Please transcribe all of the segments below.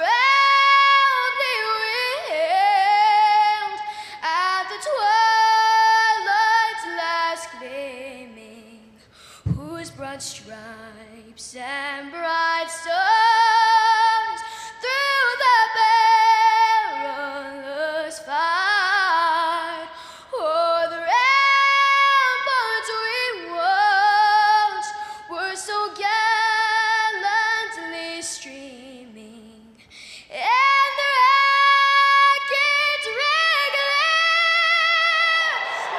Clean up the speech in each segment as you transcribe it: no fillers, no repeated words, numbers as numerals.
proudly wailed at the twilight's last gleaming, whose broad stripes and bright stars through the perilous fight o'er the ramparts we watched were so gallantly streaming, and the rackets regular,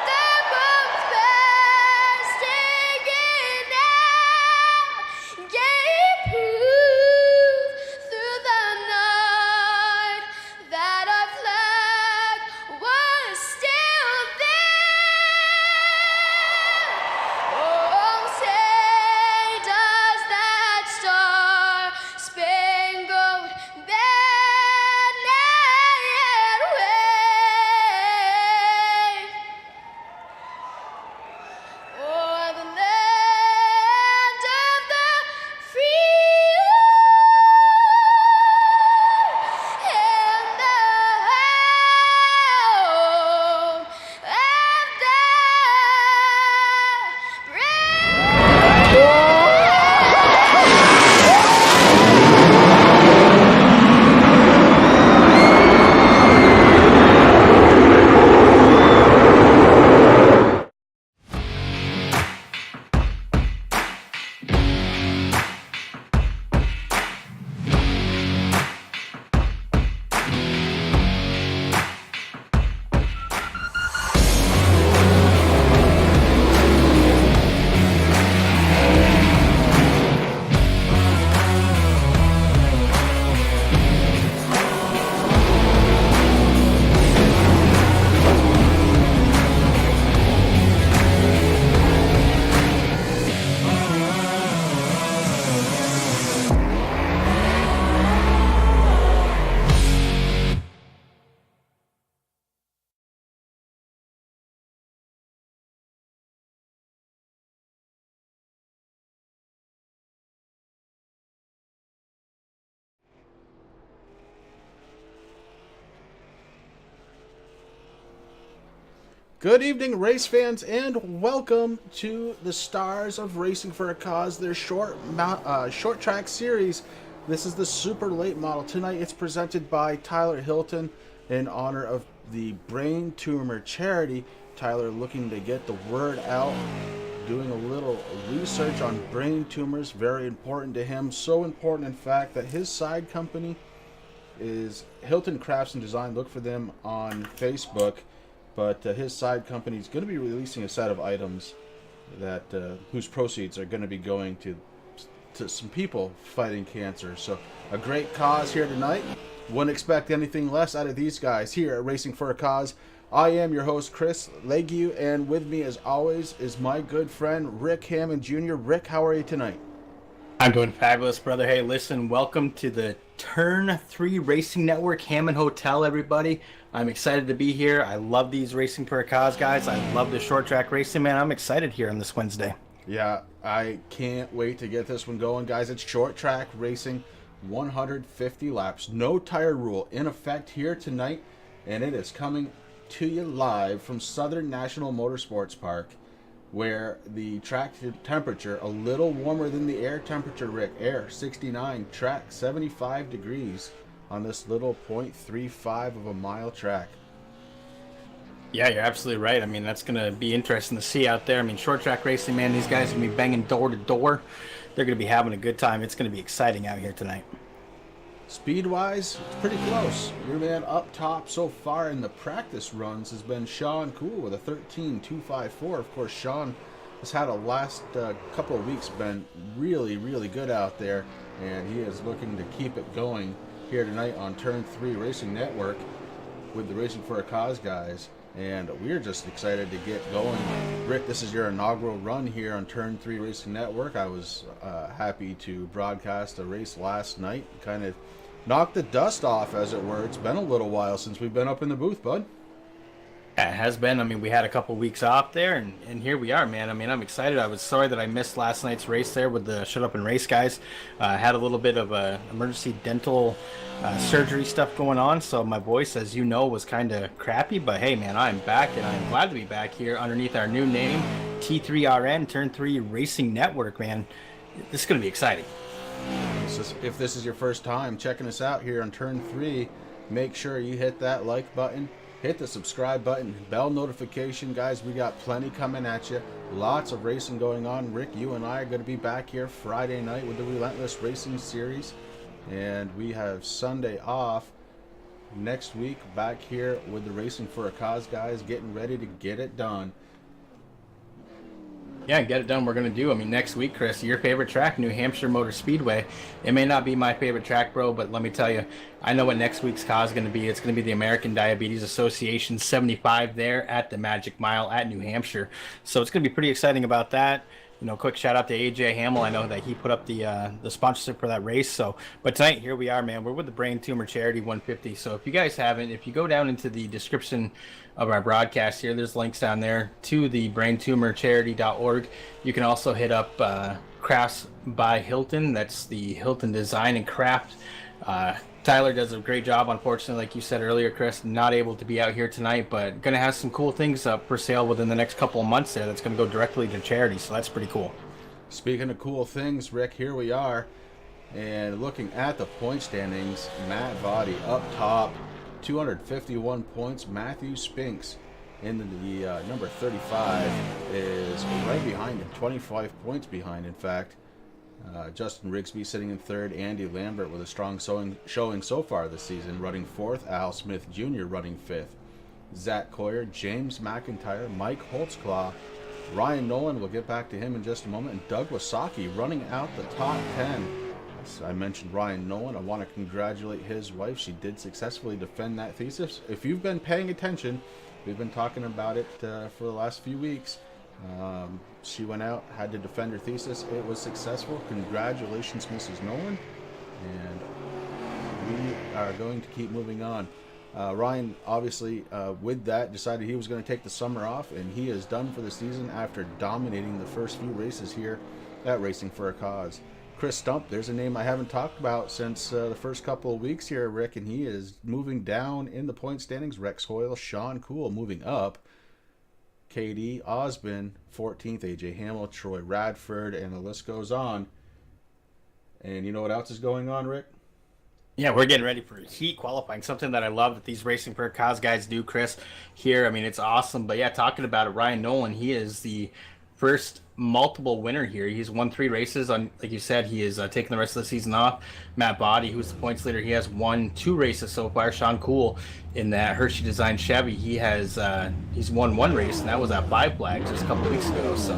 the bombs bursting in air, gave proof through the night that our flag was still there. Oh, say does that star-spangled banner yet wave o'er the land of the free and the home of the brave. Good evening, race fans, and welcome to the Stars of Racing for a Cause, their short track series. This is the super late model. Tonight it's presented by Tyler Hilton in honor of the Brain Tumor charity. Tyler looking to get the word out, doing a little research on brain tumors, very important to him. So important, in fact, that his side company is Hilton Crafts and Design. Look for them on Facebook. But his side company is going to be releasing a set of items that whose proceeds are going to be going to some people fighting cancer. So a great cause here tonight. Wouldn't expect anything less out of these guys here at Racing for a Cause. I am your host, Chris Legue, and with me, as always, is my good friend Rick Hammond Jr. Rick, how are you tonight? I'm doing fabulous, brother. Hey, listen, welcome to the Turn 3 Racing Network Hammond Hotel, everybody. I'm excited to be here. I love these Racing for a Cause guys. I love the short track racing, man. I'm excited here on this Wednesday. Yeah, I can't wait to get this one going, guys. It's short track racing, 150 laps, no tire rule in effect here tonight, and it is coming to you live from Southern National Motorsports Park, where the track temperature a little warmer than the air temperature, Rick. Air 69, track 75 degrees on this little 0.35 of a mile track. Yeah, you're absolutely right. I mean, that's going to be interesting to see out there. I mean, short track racing, man, these guys are going to be banging door to door. They're going to be having a good time. It's going to be exciting out here tonight. Speed-wise, it's pretty close. Your man up top so far in the practice runs has been Sean Cool with a 13.254. Of course, Sean has had a last couple of weeks been really, really good out there, and he is looking to keep it going here tonight on Turn 3 Racing Network with the Racing for a Cause guys. And we're just excited to get going. Rick, this is your inaugural run here on Turn 3 Racing Network. I was happy to broadcast a race last night, kind of knock the dust off, as it were. It's been a little while since we've been up in the booth, bud. Yeah, it has been. I mean, we had a couple weeks off there, and here we are, man. I mean, I'm excited. I was sorry that I missed last night's race there with the Shut Up and Race guys. Had a little bit of emergency dental surgery stuff going on, so my voice, as you know, was kind of crappy. But hey, man, I'm back, and I'm glad to be back here underneath our new name, T3RN, Turn 3 Racing Network, man. This is going to be exciting. If this is your first time checking us out here on Turn 3, make sure you hit that like button. Hit the subscribe button, bell notification, guys. We got plenty coming at you. Lots of racing going on. Rick, you and I are going to be back here Friday night with the Relentless Racing Series. And we have Sunday off. Next week, back here with the Racing for a Cause guys, getting ready to get it done. Yeah, get it done. We're going to do. I mean, next week, Chris, your favorite track, New Hampshire Motor Speedway. It may not be my favorite track, bro, but let me tell you, I know what next week's cause is going to be. It's going to be the American Diabetes Association 75 there at the Magic Mile at New Hampshire. So it's going to be pretty exciting about that. You know, quick shout out to AJ Hamill. I know that he put up the sponsorship for that race. So, but tonight, here we are, man. We're with the Brain Tumor Charity 150. So if you guys haven't, if you go down into the description of our broadcast here, there's links down there to the braintumorcharity.org. You can also hit up Crafts by Hilton. That's the Hilton Design and Craft. Tyler does a great job. Unfortunately, like you said earlier, Chris, not able to be out here tonight, but going to have some cool things up for sale within the next couple of months there that's going to go directly to charity, so that's pretty cool. Speaking of cool things, Rick, here we are. And looking at the point standings, Matt Votty up top, 251 points. Matthew Spinks in the number 35 is right behind him, 25 points behind, in fact. Justin Rigsby sitting in third. Andy Lambert with a strong showing so far this season, running fourth. Al Smith Jr. running fifth. Zach Coyer, James McIntyre, Mike Holtzclaw, Ryan Nolan, we'll get back to him in just a moment, and Doug Wasaki running out the top 10. As I mentioned Ryan Nolan, I want to congratulate his wife. She did successfully defend that thesis. If you've been paying attention, we've been talking about it for the last few weeks. She went out, had to defend her thesis. It was successful. Congratulations, Mrs. Nolan. And we are going to keep moving on. Ryan, obviously, with that, decided he was going to take the summer off, and he is done for the season after dominating the first few races here at Racing for a Cause. Chris Stump, there's a name I haven't talked about since the first couple of weeks here, Rick, and he is moving down in the point standings. Rex Hoyle, Sean Cool moving up. KD Osbin, 14th, AJ Hamill, Troy Radford, and the list goes on. And you know what else is going on, Rick? Yeah, we're getting ready for heat qualifying, something that I love that these Racing for a Cause guys do, Chris, here. I mean, it's awesome. But yeah, talking about it, Ryan Nolan, he is the first multiple winner here. He's won 3 races. On, like you said, he is taking the rest of the season off. Matt Boddy, who's the points leader, he has won 2 races so far. Sean Cool in that Hershey Design Chevy, he has he's won 1 race, and that was at Five Flags just a couple weeks ago. So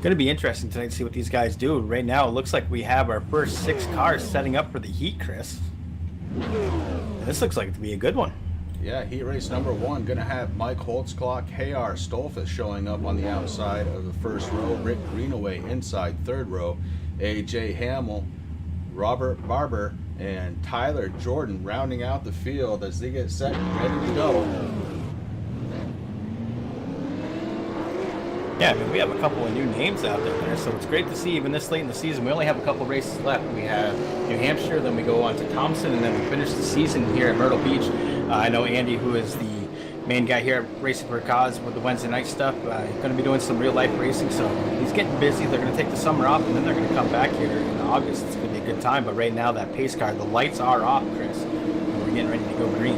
going to be interesting tonight to see what these guys do. Right now, it looks like we have our first 6 cars setting up for the heat, Chris. This looks like it to be a good one. Yeah, heat race number 1, going to have Mike Holtzclaw, KR Stolfus showing up on the outside of the first row, Rick Greenaway inside third row, AJ Hamill, Robert Barber, and Tyler Jordan rounding out the field as they get set and ready to go. Yeah, I mean, we have a couple of new names out there, so it's great to see even this late in the season. We only have a couple of races left. We have New Hampshire, then we go on to Thompson, and then we finish the season here at Myrtle Beach. I know Andy, who is the main guy here at Racing for a Cause with the Wednesday night stuff, going to be doing some real-life racing, so he's getting busy. They're going to take the summer off, and then they're going to come back here in August. It's going to be a good time, but right now, that pace car, the lights are off, Chris, and we're getting ready to go green.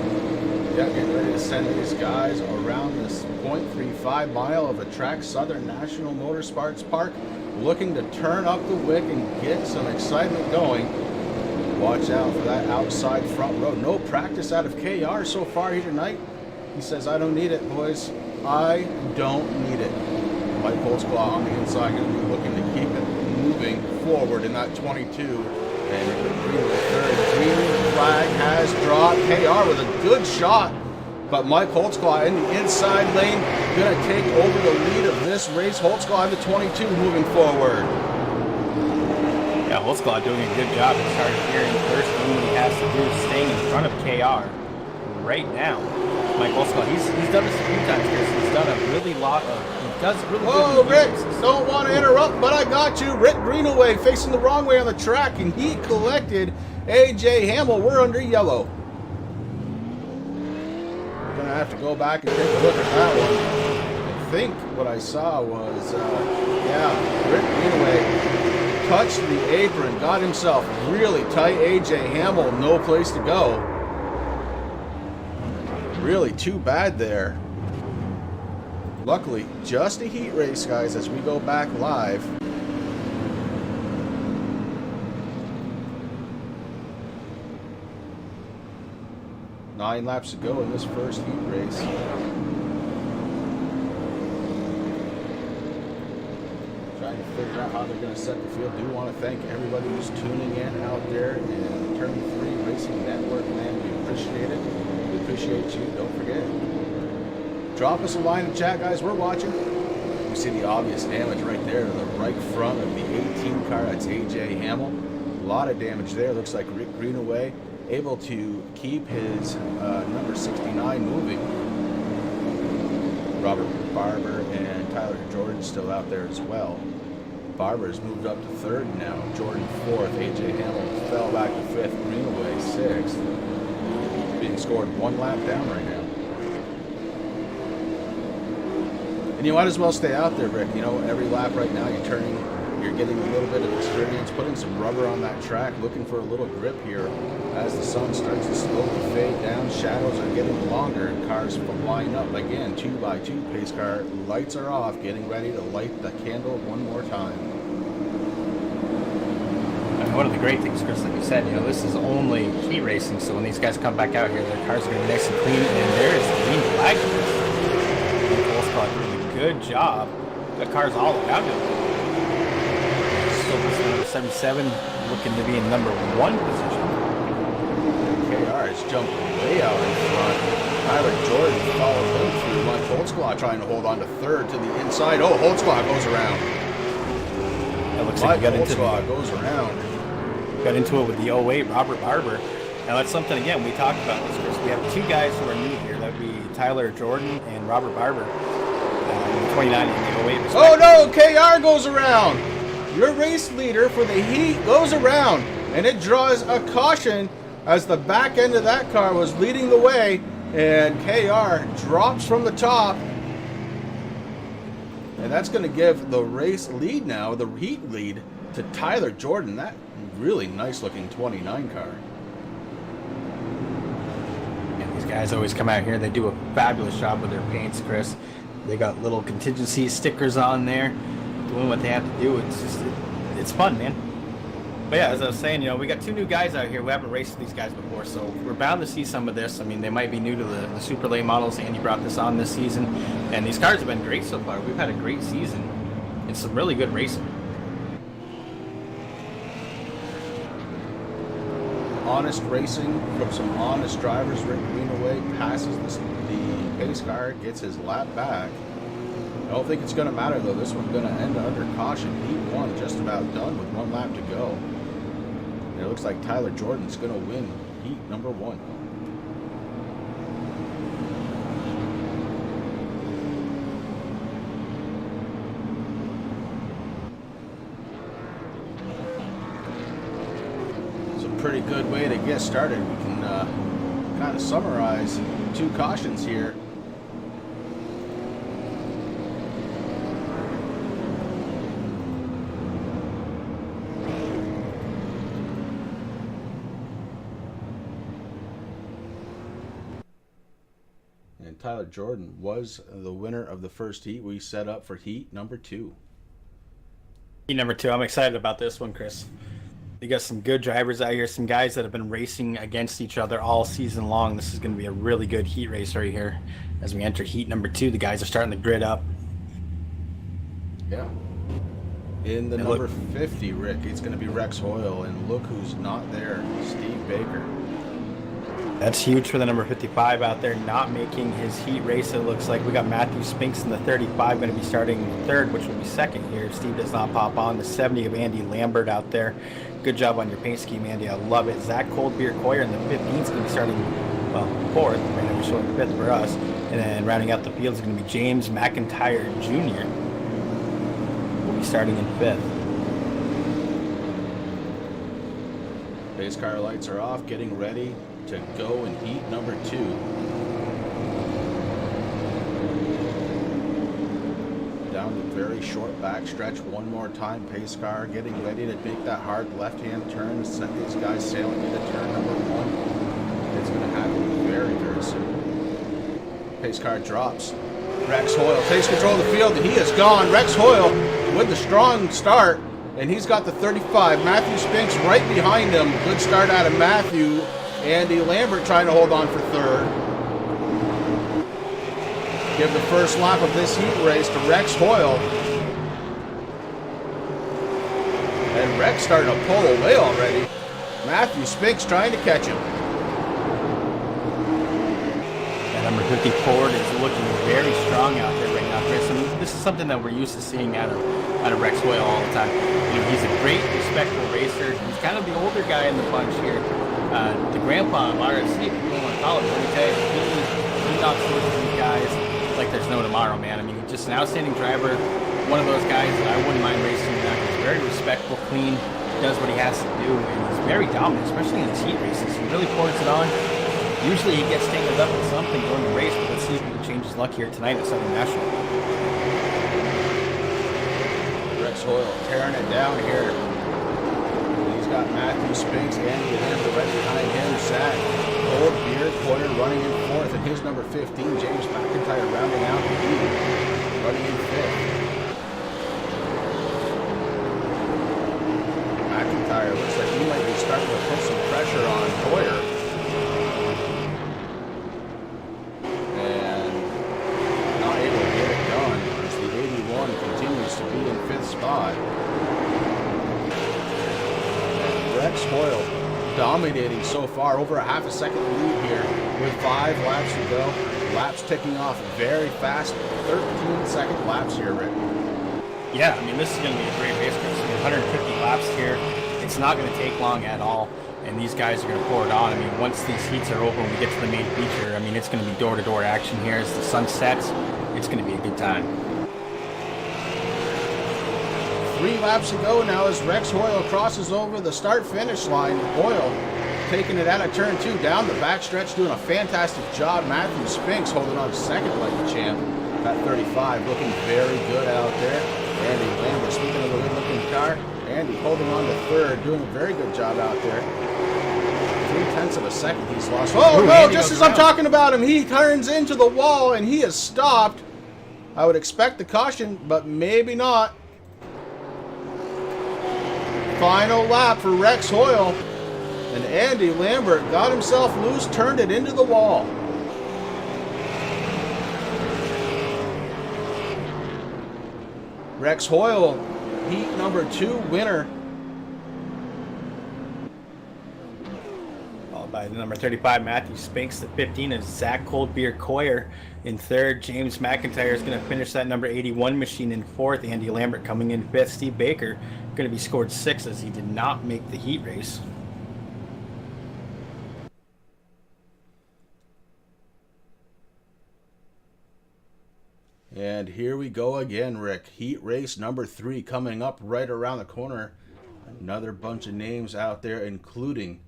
Yeah, getting ready to send these guys around this 0.35 mile of a track, Southern National Motorsports Park, looking to turn up the wick and get some excitement going. Watch out for that outside front row. No practice out of KR so far here tonight. He says, I don't need it, boys. I don't need it. Mike Holtzclaw on the inside, going to be looking to keep it moving forward in that 22. And the green flag has dropped. KR with a good shot, but Mike Holtzclaw in the inside lane going to take over the lead of this race. Holtzclaw in the 22 moving forward. Yeah, Holtzclaw doing a good job. He started here in first, doing what he has to do, staying in front of KR. right now. Mike Olscott, he's done this a few times, Chris. He's done a really lot of, he does really Whoa, good. Rick, don't want to interrupt, but I got you. Rick Greenaway facing the wrong way on the track, and he collected AJ Hamill. We're under yellow. We're going to have to go back and take a look at that one. I think what I saw was, Rick Greenaway touched the apron, got himself really tight. AJ Hamill, no place to go. Really too bad there. Luckily, just a heat race, guys, as we go back live. Nine laps to go in this first heat race. Trying to figure out how they're going to set the field. Do want to thank everybody who's tuning in out there and Turn 3 Racing Network, man. We appreciate it. We appreciate you. Don't forget. Drop us a line in chat, guys. We're watching. You see the obvious damage right there to the right front of the 18 car. That's AJ Hamill. A lot of damage there. Looks like Rick Greenaway able to keep his number 69 moving. Robert Barber and Tyler Jordan still out there as well. Barber's moved up to third now. Jordan fourth. AJ Hamill fell back to fifth. Greenaway sixth. Being scored one lap down right now. And you might as well stay out there, Rick. You know, every lap right now you're turning, you're getting a little bit of experience, putting some rubber on that track, looking for a little grip here as the sun starts to slowly fade down. Shadows are getting longer and cars line up again, 2 by 2. Pace car lights are off, getting ready to light the candle one more time. And one of the great things, Chris, like you said, you know, this is only heat racing, so when these guys come back out here, their cars are going to be nice and clean, and there is the green flag. Doing a good job. The car's all around it. Still this number 77, looking to be in number 1 position. KR has jumped way out in front. Tyler Jordan followed him through. Mike Holtzclaw trying to hold on to third to the inside. Oh, Holtzclaw goes around. That looks like he got into Holtzclaw goes around. Got into it with the 08, Robert Barber. Now that's something, again, we talked about this, Chris. We have 2 guys who are new here. That would be Tyler Jordan and Robert Barber. 29 and the 08. Oh no, KR goes around. Your race leader for the heat goes around, and it draws a caution as the back end of that car was leading the way, and KR drops from the top. And that's going to give the race lead now, the heat lead, to Tyler Jordan. That really nice looking 29 car. And these guys always come out here. They do a fabulous job with their paints, Chris. They got little contingency stickers on there, doing what they have to do. It's just, it's fun, man. But yeah, as I was saying, you know, we got 2 new guys out here. We haven't raced with these guys before, so we're bound to see some of this. I mean, they might be new to the super late models. Andy brought this on this season, and these cars have been great so far. We've had a great season and some really good racing. Honest racing from some honest drivers. Rick Greenaway passes the pace car, gets his lap back. I don't think it's going to matter, though. This one's going to end under caution. Heat 1 just about done with 1 lap to go. And it looks like Tyler Jordan's going to win heat number 1. Pretty good way to get started. We can kind of summarize 2 cautions here. And Tyler Jordan was the winner of the first heat. We set up for heat number 2. Heat number 2. I'm excited about this one, Chris. You got some good drivers out here, some guys that have been racing against each other all season long. This is going to be a really good heat race right here. As we enter heat number 2, the guys are starting to grid up. Yeah. In the number 50, Rick, it's going to be Rex Hoyle, and look who's not there, Steve Baker. That's huge for the number 55 out there, not making his heat race. It looks like we got Matthew Spinks in the 35, going to be starting third, which will be second here. If Steve does not pop on. The 70 of Andy Lambert out there. Good job on your paint scheme, Andy. I love it. Zach Coldbeer Coyer in the 15 is going to be starting well, fourth, right now we're showing fifth for us. And then rounding out the field is going to be James McIntyre Jr. Will be starting in fifth. Pace car lights are off, getting ready to go in heat number 2. Down the very short backstretch one more time. Pace car getting ready to make that hard left-hand turn. Set these guys sailing into turn number 1. It's going to happen very, very soon. Pace car drops. Rex Hoyle takes control of the field, and he is gone. Rex Hoyle with the strong start, and he's got the 35. Matthew Spinks right behind him. Good start out of Matthew. Andy Lambert trying to hold on for third. Give the first lap of this heat race to Rex Hoyle. And Rex starting to pull away already. Matthew Spinks trying to catch him. Number 50 Ford is looking very strong out there right now, Chris. And this is something that we're used to seeing out of Rex Hoyle all the time. You know, he's a great, respectful racer. He's kind of the older guy in the bunch here. The grandpa of RFC, if you want to call it, let me tell you, he knocks those these guys like there's no tomorrow, man. I mean, just an outstanding driver. One of those guys that I wouldn't mind racing with. He's very respectful, clean, does what he has to do, and he's very dominant, especially in his heat races. He really pours it on. Usually he gets tangled up with something during the race, but let's see if he can change his luck here tonight at Southern National. Rex Hoyle tearing it down here. He's got Matthew Spinks and Lambert right behind him. Zach Old Beard Pointer running in fourth, and his number 15, James McIntyre, rounding out the lead, running in fifth. McIntyre looks like he might be starting to put some pressure on Poyer. Spot. And Rex Hoyle dominating so far, over a half a second lead here with 5 laps to go. Laps ticking off very fast, 13-second laps here, Rick. Yeah, I mean, this is going to be a great race. I mean, 150 laps here. It's not going to take long at all, and these guys are going to pour it on. I mean, once these heats are over and we get to the main feature, I mean, it's going to be door-to-door action here as the sun sets. It's going to be a good time. 3 laps to go now as Rex Hoyle crosses over the start-finish line. Hoyle taking it out of turn 2 down the backstretch, doing a fantastic job. Matthew Spinks holding on second like the champ at 35, looking very good out there. Andy Lambert, speaking of a good-looking car, Andy holding on to third, doing a very good job out there. 0.3 of a second he's lost. Oh, no, Andy just as I'm talking about him, he turns into the wall and he is stopped. I would expect the caution, but maybe not. Final lap for Rex Hoyle, and Andy Lambert got himself loose, turned it into the wall. Rex Hoyle, heat number 2 winner. Followed by the number 35, Matthew Spinks. The 15 is Zach Coldbeer Coyer in third. James McIntyre is going to finish that number 81 machine in fourth. Andy Lambert coming in fifth. Steve Baker going to be scored 6th as he did not make the heat race. And here we go again, Rick. Heat race number 3 coming up right around the corner. Another bunch of names out there, including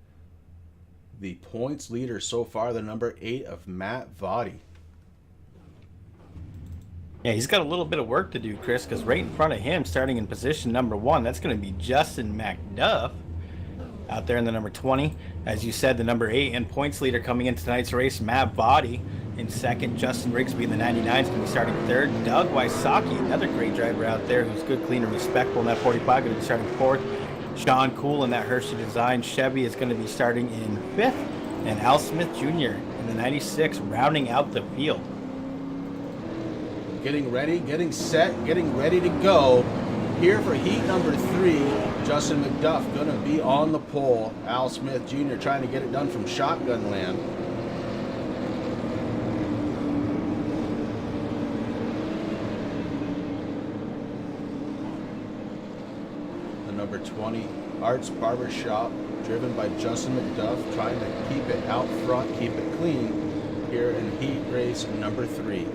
the points leader so far, the number 8 of Matt Votty. Yeah, he's got a little bit of work to do, Chris, because right in front of him, starting in position number 1, that's going to be Justin McDuff out there in the number 20. As you said, the number 8 and points leader coming into tonight's race, Matt Votty in second. Justin Rigsby in the 99 is going to be starting third. Doug Wysocki, another great driver out there who's good, clean, and respectful in that 45, going to be starting fourth. Sean Cool in that Hershey Design Chevy is going to be starting in fifth. And Al Smith Jr. in the 96 rounding out the field. Getting ready, getting set, getting ready to go. Here for heat number 3, Justin McDuff going to be on the pole. Al Smith Jr. trying to get it done from shotgun land. The number 20, Arts Barbershop driven by Justin McDuff, trying to keep it out front, keep it clean here in heat race number 3.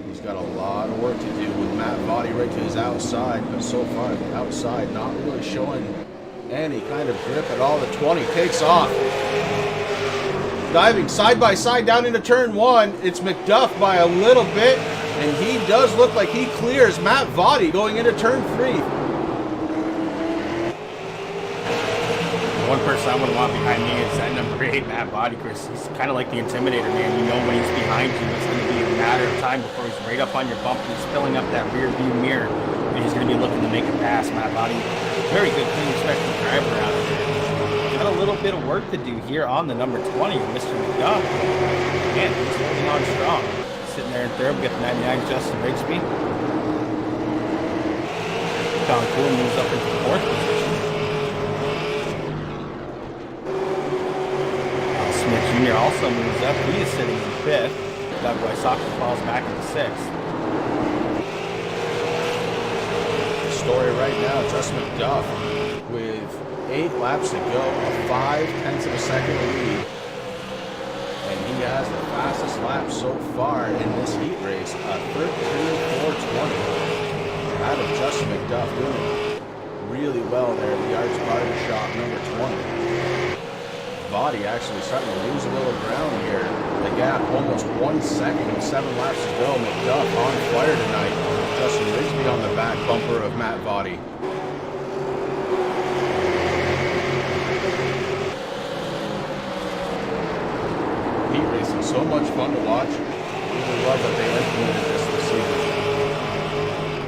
He's got a lot of work to do with Matt Body right to his outside, but so far the outside not really showing any kind of grip at all. The 20 takes off. Diving side by side down into turn 1. It's McDuff by a little bit, and he does look like he clears Matt Body going into turn 3. One person I would want behind me is that number 8, Matt Body, Chris. He's kind of like the Intimidator, man. You know when he's behind you, it's going to be a matter of time before he's right up on your bump and he's filling up that rear view mirror. And he's going to be looking to make a pass. Matt Body, very good, clean, respectful driver out there. Got a little bit of work to do here on the number 20, Mr. McDuff. Man, he's holding on strong. Sitting there in third, we got the 99 Justin Rigsby. Sean Cool moves up into the 4th position. Smith Jr. also moves up. He is sitting in 5th. Doug Wysocki falls back into 6th. The story right now, Justin McDuff with 8 laps to go, a 5/10 of a second lead. And he has the fastest lap so far in this heat race, a 13:4:20. Out of Justin McDuff doing really well there at the Arts Barber Shop number 20. Body actually starting to lose a little ground here. The gap almost 1 second with 7 laps to go. McDuff on fire tonight. Justin Rigsby on the back bumper of Matt Body. Heat racing, so much fun to watch. Really love that they implemented this season.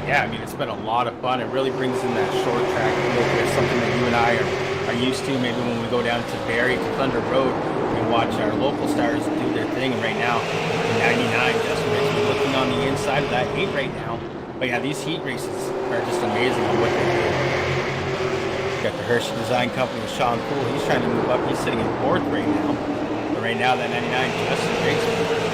Yeah, I mean, it's been a lot of fun. It really brings in that short track look. It's something that you and I are used to. Maybe when we go down to Barrie to Thunder Road and watch our local stars do their thing. And right now, the 99 Justin Rigsby looking on the inside of that 8 right now. But yeah, these heat races are just amazing on what they do. Got the Hershey Design Company with Sean Poole. He's trying to move up. He's sitting in 4th right now. But right now, that 99 Justin Rigsby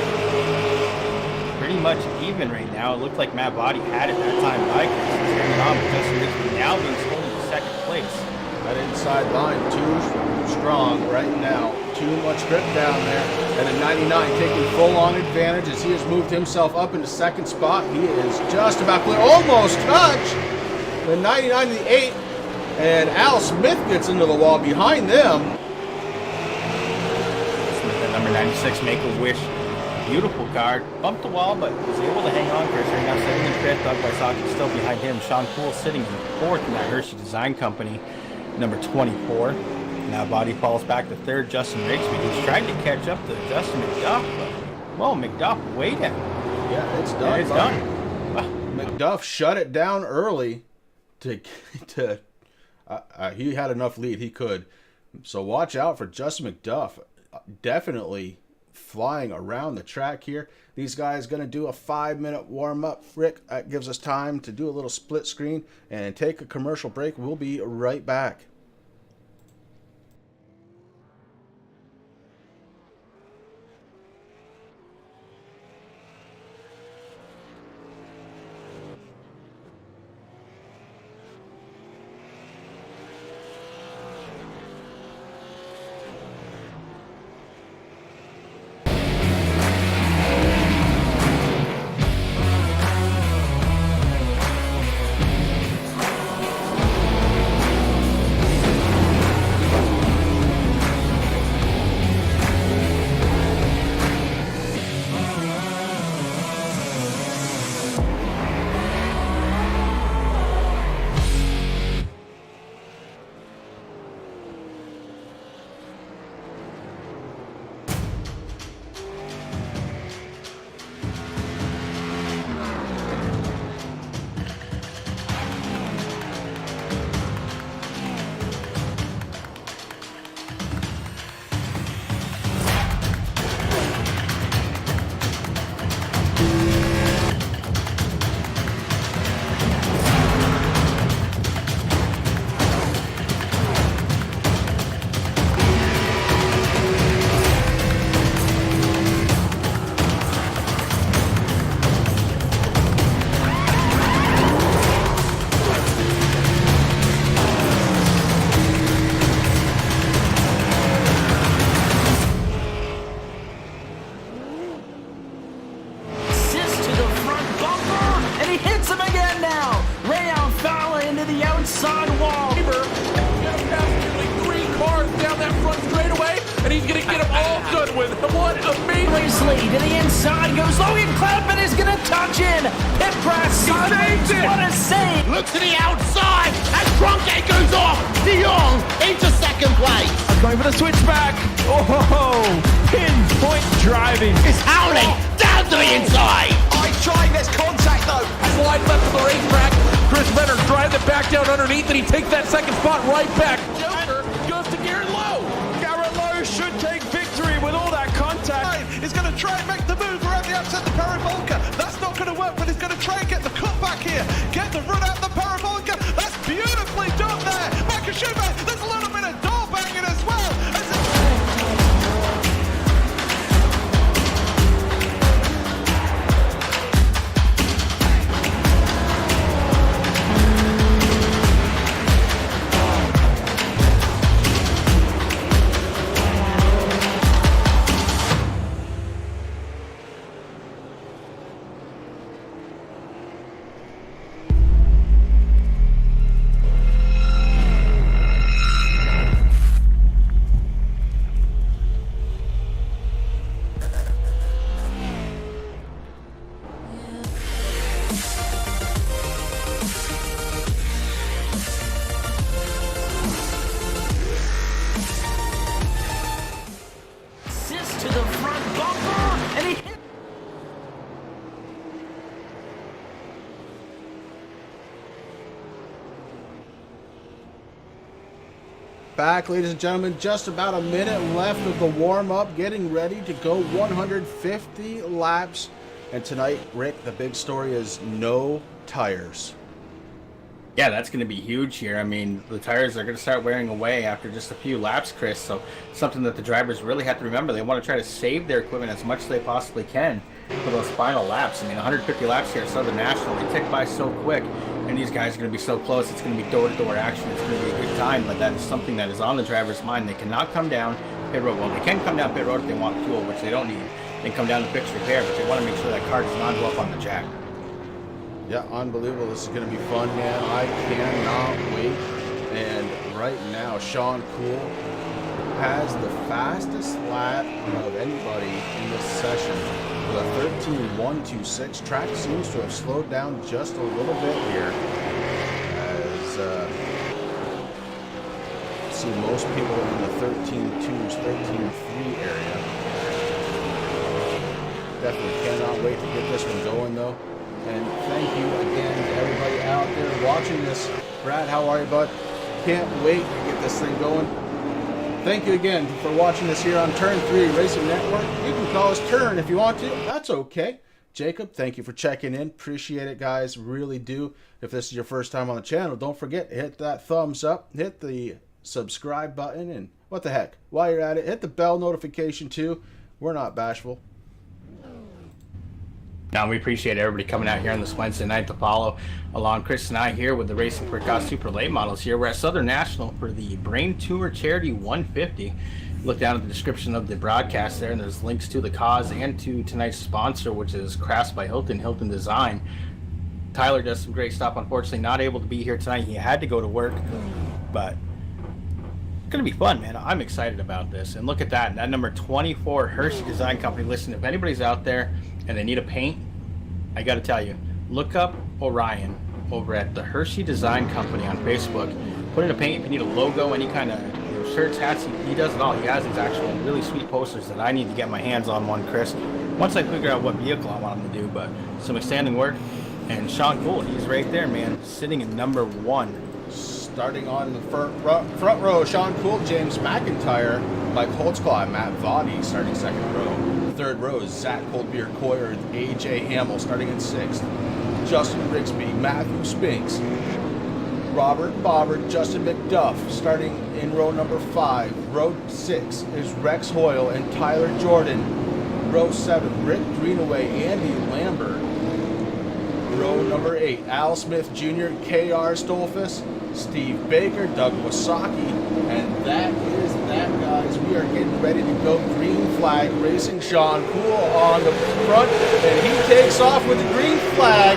pretty much even right now. It looked like Matt Body had it that time by Chris. He's hanging on, but Justin Rigsby now being slowly in 2nd place. That inside line too strong right now. Too much grip down there. And a 99 taking full-on advantage as he has moved himself up into 2nd spot. He is just about clear. Almost touched. The 99 to the 8. And Al Smith gets into the wall behind them. Smith at number 96, Make-A-Wish. Beautiful car. Bumped the wall, but was able to hang on. Chris right now sitting in 5th. Doug Wysocki still behind him. Sean Poole sitting in 4th in that Hershey Design Company. Number 24. Now Body falls back to 3rd. Justin Rigsby. He's trying to catch up to Justin McDuff, but well, McDuff waited. Yeah, it's done. It's done. Wow. McDuff shut it down early. He had enough lead. He could. So watch out for Justin McDuff. Definitely flying around the track here. These guys going to do a 5-minute warm-up. Rick, that gives us time to do a little split screen and take a commercial break. We'll be right back. nicely to the inside goes Logan Cloudman is going to touch in. Pit press. Sideways. What a save. Look to the outside, and Cronkite goes off. De Jong into second place. Going for the switchback. Oh, pinpoint driving. It's howling down to the inside. He's trying this contact though. That's wide left of the racetrack. Chris Renner drives it back down underneath, and he takes that second spot right back. Joker goes to Garrett Lowe. Garrett Lowe should take victory with all that contact. He's going to try and make the move around the outside the parabolica. That's not going to work, but he's going to try and get the cut back here. Get the run out the parabolica. That's beautifully done there. Michael Schumacher, there's a little bit of door banging as well. Assist to the front bumper, and he hit. Back, ladies and gentlemen, just about a minute left of the warm-up, getting ready to go 150 laps. And tonight, Rick, the big story is no tires. Yeah, that's going to be huge here. I mean, the tires are going to start wearing away after just a few laps, Chris. So something that the drivers really have to remember. They want to try to save their equipment as much as they possibly can for those final laps. I mean, 150 laps here at Southern National, they tick by so quick. And these guys are going to be so close. It's going to be door-to-door action. It's going to be a good time. But that is something that is on the driver's mind. They cannot come down pit road. Well, they can come down pit road if they want fuel, which they don't need. They can come down to fix repair, but they want to make sure that car does not go up on the jack. Yeah, unbelievable. This is going to be fun, man. I cannot wait. And right now, Sean Cool has the fastest lap of anybody in this session with a 13.126. Track seems to have slowed down just a little bit here as see most people in the 13.2s, 13.3 area. Definitely cannot wait to get this one going, though. And thank you again to everybody out there watching this. Brad, how are you, bud? Can't wait to get this thing going. Thank you again for watching this here on Turn 3 Racing Network. You can call us Turn if you want to. That's okay. Jacob, thank you for checking in. Appreciate it, guys. Really do. If this is your first time on the channel, don't forget to hit that thumbs up. Hit the subscribe button. And what the heck, while you're at it, hit the bell notification too. We're not bashful. Now, we appreciate everybody coming out here on this Wednesday night to follow along. Chris and I here with the Racing for Cause Super Late Models here. We're at Southern National for the Brain Tumor Charity 150. Look down at the description of the broadcast there, and there's links to the cause and to tonight's sponsor, which is Crafts by Hilton, Hilton Design. Tyler does some great stuff. Unfortunately, not able to be here tonight. He had to go to work, but it's going to be fun, man. I'm excited about this. And look at that. That number 24 Hershey Design Company. Listen, if anybody's out there and they need a paint, I got to tell you, look up Orion over at the Hershey Design Company on Facebook. Put in a paint if you need a logo, any kind of shirts, hats. He does it all. He has these actual really sweet posters that I need to get my hands on one, Chris, once I figure out what vehicle I want him to do. But some outstanding work. And Sean Gould, he's right there, man, sitting in number 1. Starting on the front row, Sean Cool, James McIntyre, Mike Holtzclaw, Matt Vaughty starting second row. Third row is Zach Coldbeer Coyer and AJ Hamill starting in 6th. Justin Rigsby, Matthew Spinks, Robert Bobbert, Justin McDuff starting in row number 5. Row 6 is Rex Hoyle and Tyler Jordan. Row 7, Rick Greenaway, Andy Lambert. Row number 8, Al Smith Jr., KR Stolfus, Steve Baker, Doug Wasaki, and that is that, guys. We are getting ready to go. Green flag racing. Sean Cool on the front, and he takes off with the green flag.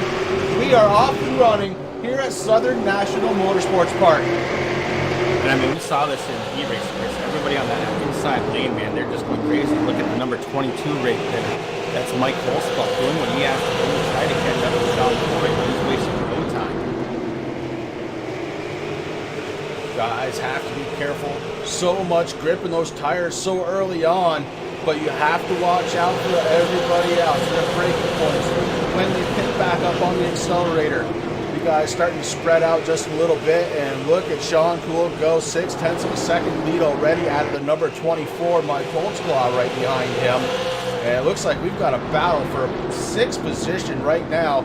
We are off and running here at Southern National Motorsports Park. And I mean, we saw this in E-Racing. Everybody on that inside inside lane, man. They're just going crazy. Look at the number 22 right there. That's Mike Holzbach doing what he has to do to try to catch up with Sean Cole. He's wasting no time. Guys have to be careful. So much grip in those tires so early on, but you have to watch out for everybody else. Their braking points when they pick back up on the accelerator. You guys starting to spread out just a little bit, and look at Sean Cool go 0.6 of a second lead already out of the number 24, Mike Holtzclaw, right behind him. And it looks like we've got a battle for 6th position right now.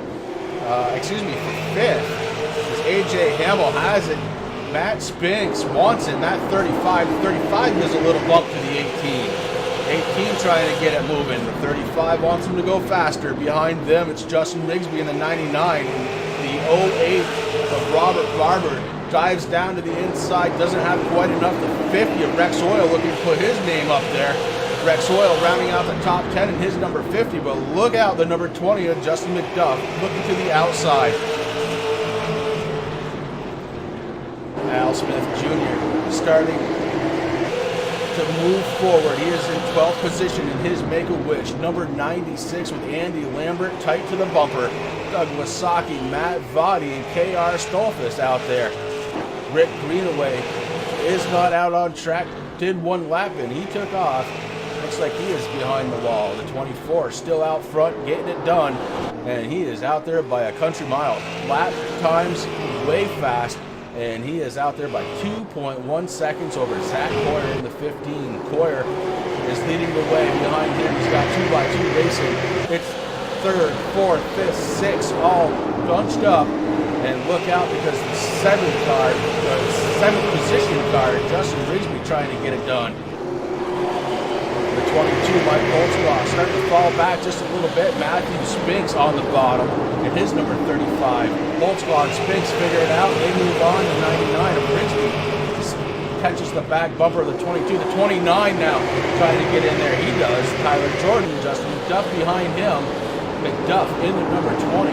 Excuse me, for 5th. As AJ Hamill has it. Matt Spinks wants it, that 35. The 35 gives a little bump to the 18. 18 trying to get it moving. The 35 wants him to go faster. Behind them, it's Justin Rigsby in the 99. The 08 of Robert Barber dives down to the inside, doesn't have quite enough. The 50 of Rex Oil looking to put his name up there. Rex Oil rounding out the top 10 in his number 50, but look out, the number 20 of Justin McDuff looking to the outside. Al Smith Jr. starting to move forward. He is in 12th position in his Make-A-Wish. Number 96 with Andy Lambert tight to the bumper. Doug Wasaki, Matt Vadi, and KR Stolfus out there. Rick Greenaway is not out on track. Did one lap and he took off. Looks like he is behind the wall. The 24 still out front, getting it done. And he is out there by a country mile. Lap times way fast. And he is out there by 2.1 seconds over Zach Coyer in the 15. Coyer is leading the way. Behind him, he's got 2x2 racing. It's 3rd, 4th, 5th, 6th, all bunched up. And look out because the 7th car, the 7th position car, Justin Rigsby trying to get it done. The 22, Mike Holtzclaw, starting to fall back just a little bit. Matthew Spinks on the bottom, and his number 35. Holtzclaw and Spinks figure it out. They move on to 99 of Rigsby. Catches the back bumper of the 22. The 29 now trying to get in there. He does. Tyler Jordan, Justin McDuff behind him. McDuff in the number 20.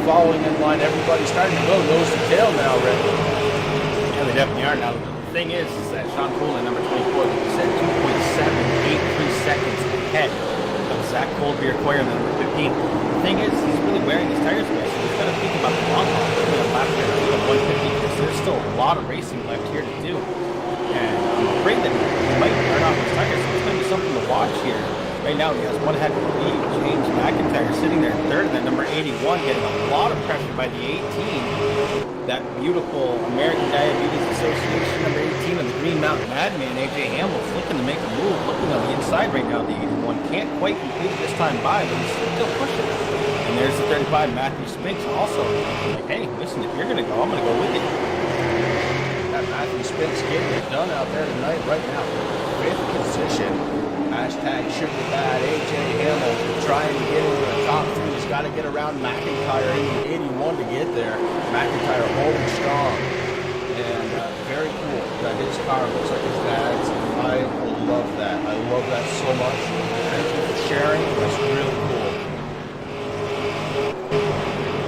Following in line, everybody starting to go nose to tail now, Rick. Yeah, they definitely are now. The thing is that Sean Cole at number 24, like you said, 2.783 seconds ahead of Zach Colbier Coyer in the number 15. The thing is, he's really wearing his tires away, so he's got to think about the long haul. He's going to lap there at 150 because there's still a lot of racing left here to do. And I'm afraid that he might burn off his tires, so it's going to be something to watch here. Right now, he has one head of the lead. James McIntyre sitting there in 3rd, and then number 81 getting a lot of pressure by the 18. That beautiful American Diabetes Association number 18 and the Green Mountain Madman, AJ Hamill's looking to make a move, looking on the inside right now. The 81 can't quite complete it this time by, but he's still pushing. And there's the 35, Matthew Spinks, also like, hey, listen, if you're going to go, I'm going to go with you. That Matthew Spinks getting it done out there tonight right now. 5th position. Hashtag sugar bad. AJ Hamill trying to get into the top 3. He's got to get around McIntyre in the 81 to get there. McIntyre holding strong. And very cool that his car looks like his dad's. I love that. I love that so much. Thank you for sharing. That's really cool.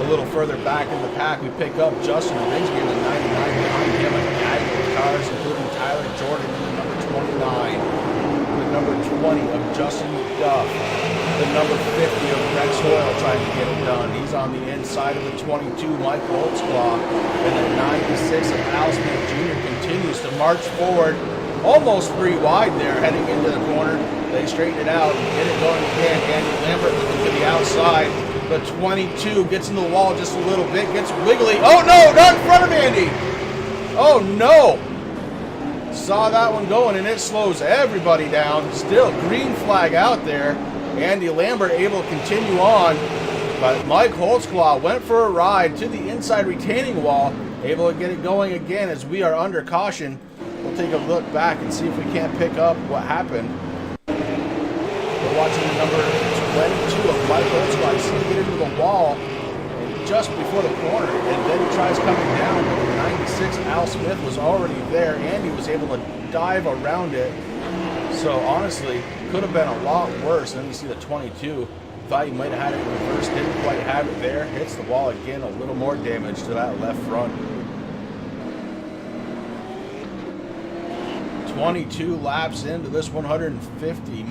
A little further back in the pack, we pick up Justin Rigsby in the 99 behind him. A gaggle of cars, including Tyler Jordan in the number 29. The number 20 of Justin McDuff. The number 50 of Rex Hoyle trying to get it done. He's on the inside of the 22, Mike Holtzclaw. And the 96 of Al Smith Jr. continues to march forward. Almost 3 wide there, heading into the corner. They straighten it out and get it going again. Andy Lambert looking to the outside. The 22 gets into the wall just a little bit, gets wiggly. Oh no, not in front of Andy! Oh no! Saw that one going, and it slows everybody down. Still green flag out there. Andy Lambert able to continue on, but Mike Holtzclaw went for a ride to the inside retaining wall, able to get it going again as we are under caution. We'll take a look back and see if we can't pick up what happened. We're watching the number 22 of Mike Holtzclaw. You see him get into the wall just before the corner, and then he tries coming down. Number 96, Al Smith, was already there. Andy was able to dive around it. So honestly, could have been a lot worse. And then you see the 22. Thought he might have had it in reverse, didn't quite have it there. Hits the wall again, a little more damage to that left front. 22 laps into this 150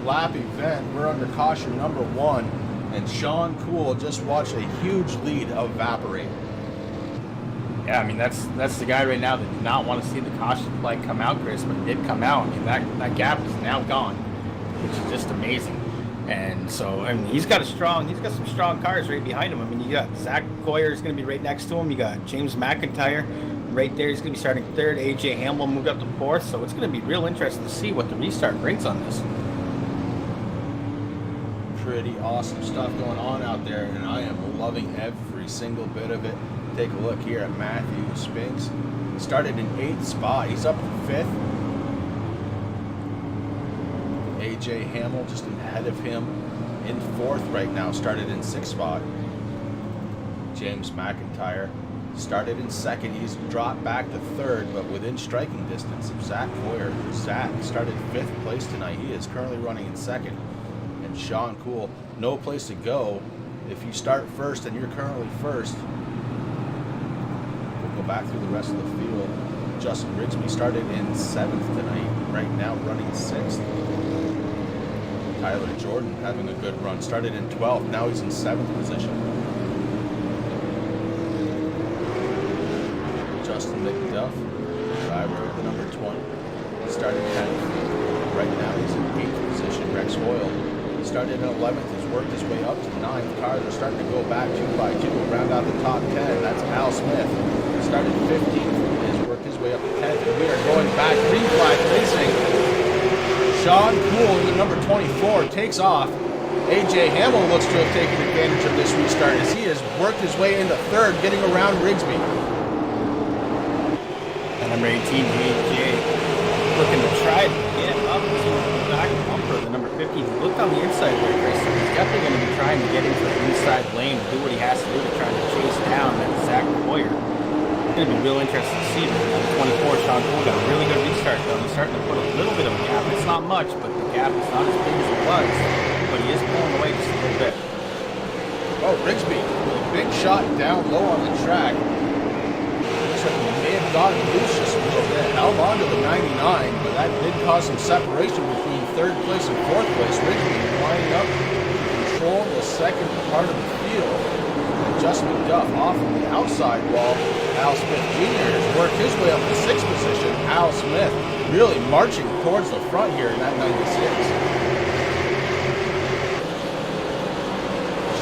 lap event. We're under caution number 1, and Sean Cool just watched a huge lead evaporate. Yeah, I mean, that's the guy right now that did not want to see the caution flag come out, Chris, but it did come out. I mean, that gap is now gone, which is just amazing. And so, I mean, he's got some strong cars right behind him. I mean, you got Zach Coyer is going to be right next to him. You got James McIntyre right there. He's going to be starting 3rd. AJ Hamel moved up to 4th. So it's going to be real interesting to see what the restart brings on this. Pretty awesome stuff going on out there, and I am loving every single bit of it. Take a look here at Matthew Spinks. Started in 8th spot. He's up to 5th. AJ Hamel just ahead of him in 4th right now. Started in 6th spot. James McIntyre started in 2nd. He's dropped back to 3rd, but within striking distance of Zach Coyer. Zach started 5th place tonight. He is currently running in 2nd. And Sean Cool, no place to go. If you start 1st and you're currently 1st, we'll go back through the rest of the field. Justin Rigsby started in 7th tonight, right now running 6th. Tyler Jordan having a good run, started in 12th, now he's in 7th position. Justin McDuff, driver of the number 20, started 10th. Right now he's in 8th position. Rex Hoyle started in 11th, he's worked his way up to 9th. Cars are starting to go back 2 by 2, round out the top 10. That's Al Smith. Started 15th, has worked his way up to 10th, and we are going back. Green flag racing. Sean Cool in the number 24 takes off. AJ Hamel looks to have taken advantage of this restart as he has worked his way into 3rd, getting around Rigsby. And number 18, AJ, looking to try to get up to the back bumper. The number 15, he looked on the inside there, Chris. So he's definitely going to be trying to get into the inside lane and do what he has to do to try to chase down that Zach Coyer. It's going to be real interesting to see. But 24, Sean Cool got a really good restart, though. He's starting to put a little bit of a gap. It's not much, but the gap is not as big as it was. But he is pulling away just a little bit. Oh, Rigsby, with a big shot down low on the track. Looks like he may have gotten loose just a little bit. Held on to the 99, but that did cause some separation between 3rd place and 4th place. Rigsby lining up to control the 2nd part of the field. And Justin McDuff off on the outside wall. Al Smith Jr. has worked his way up to 6th position. Al Smith really marching towards the front here in that 96.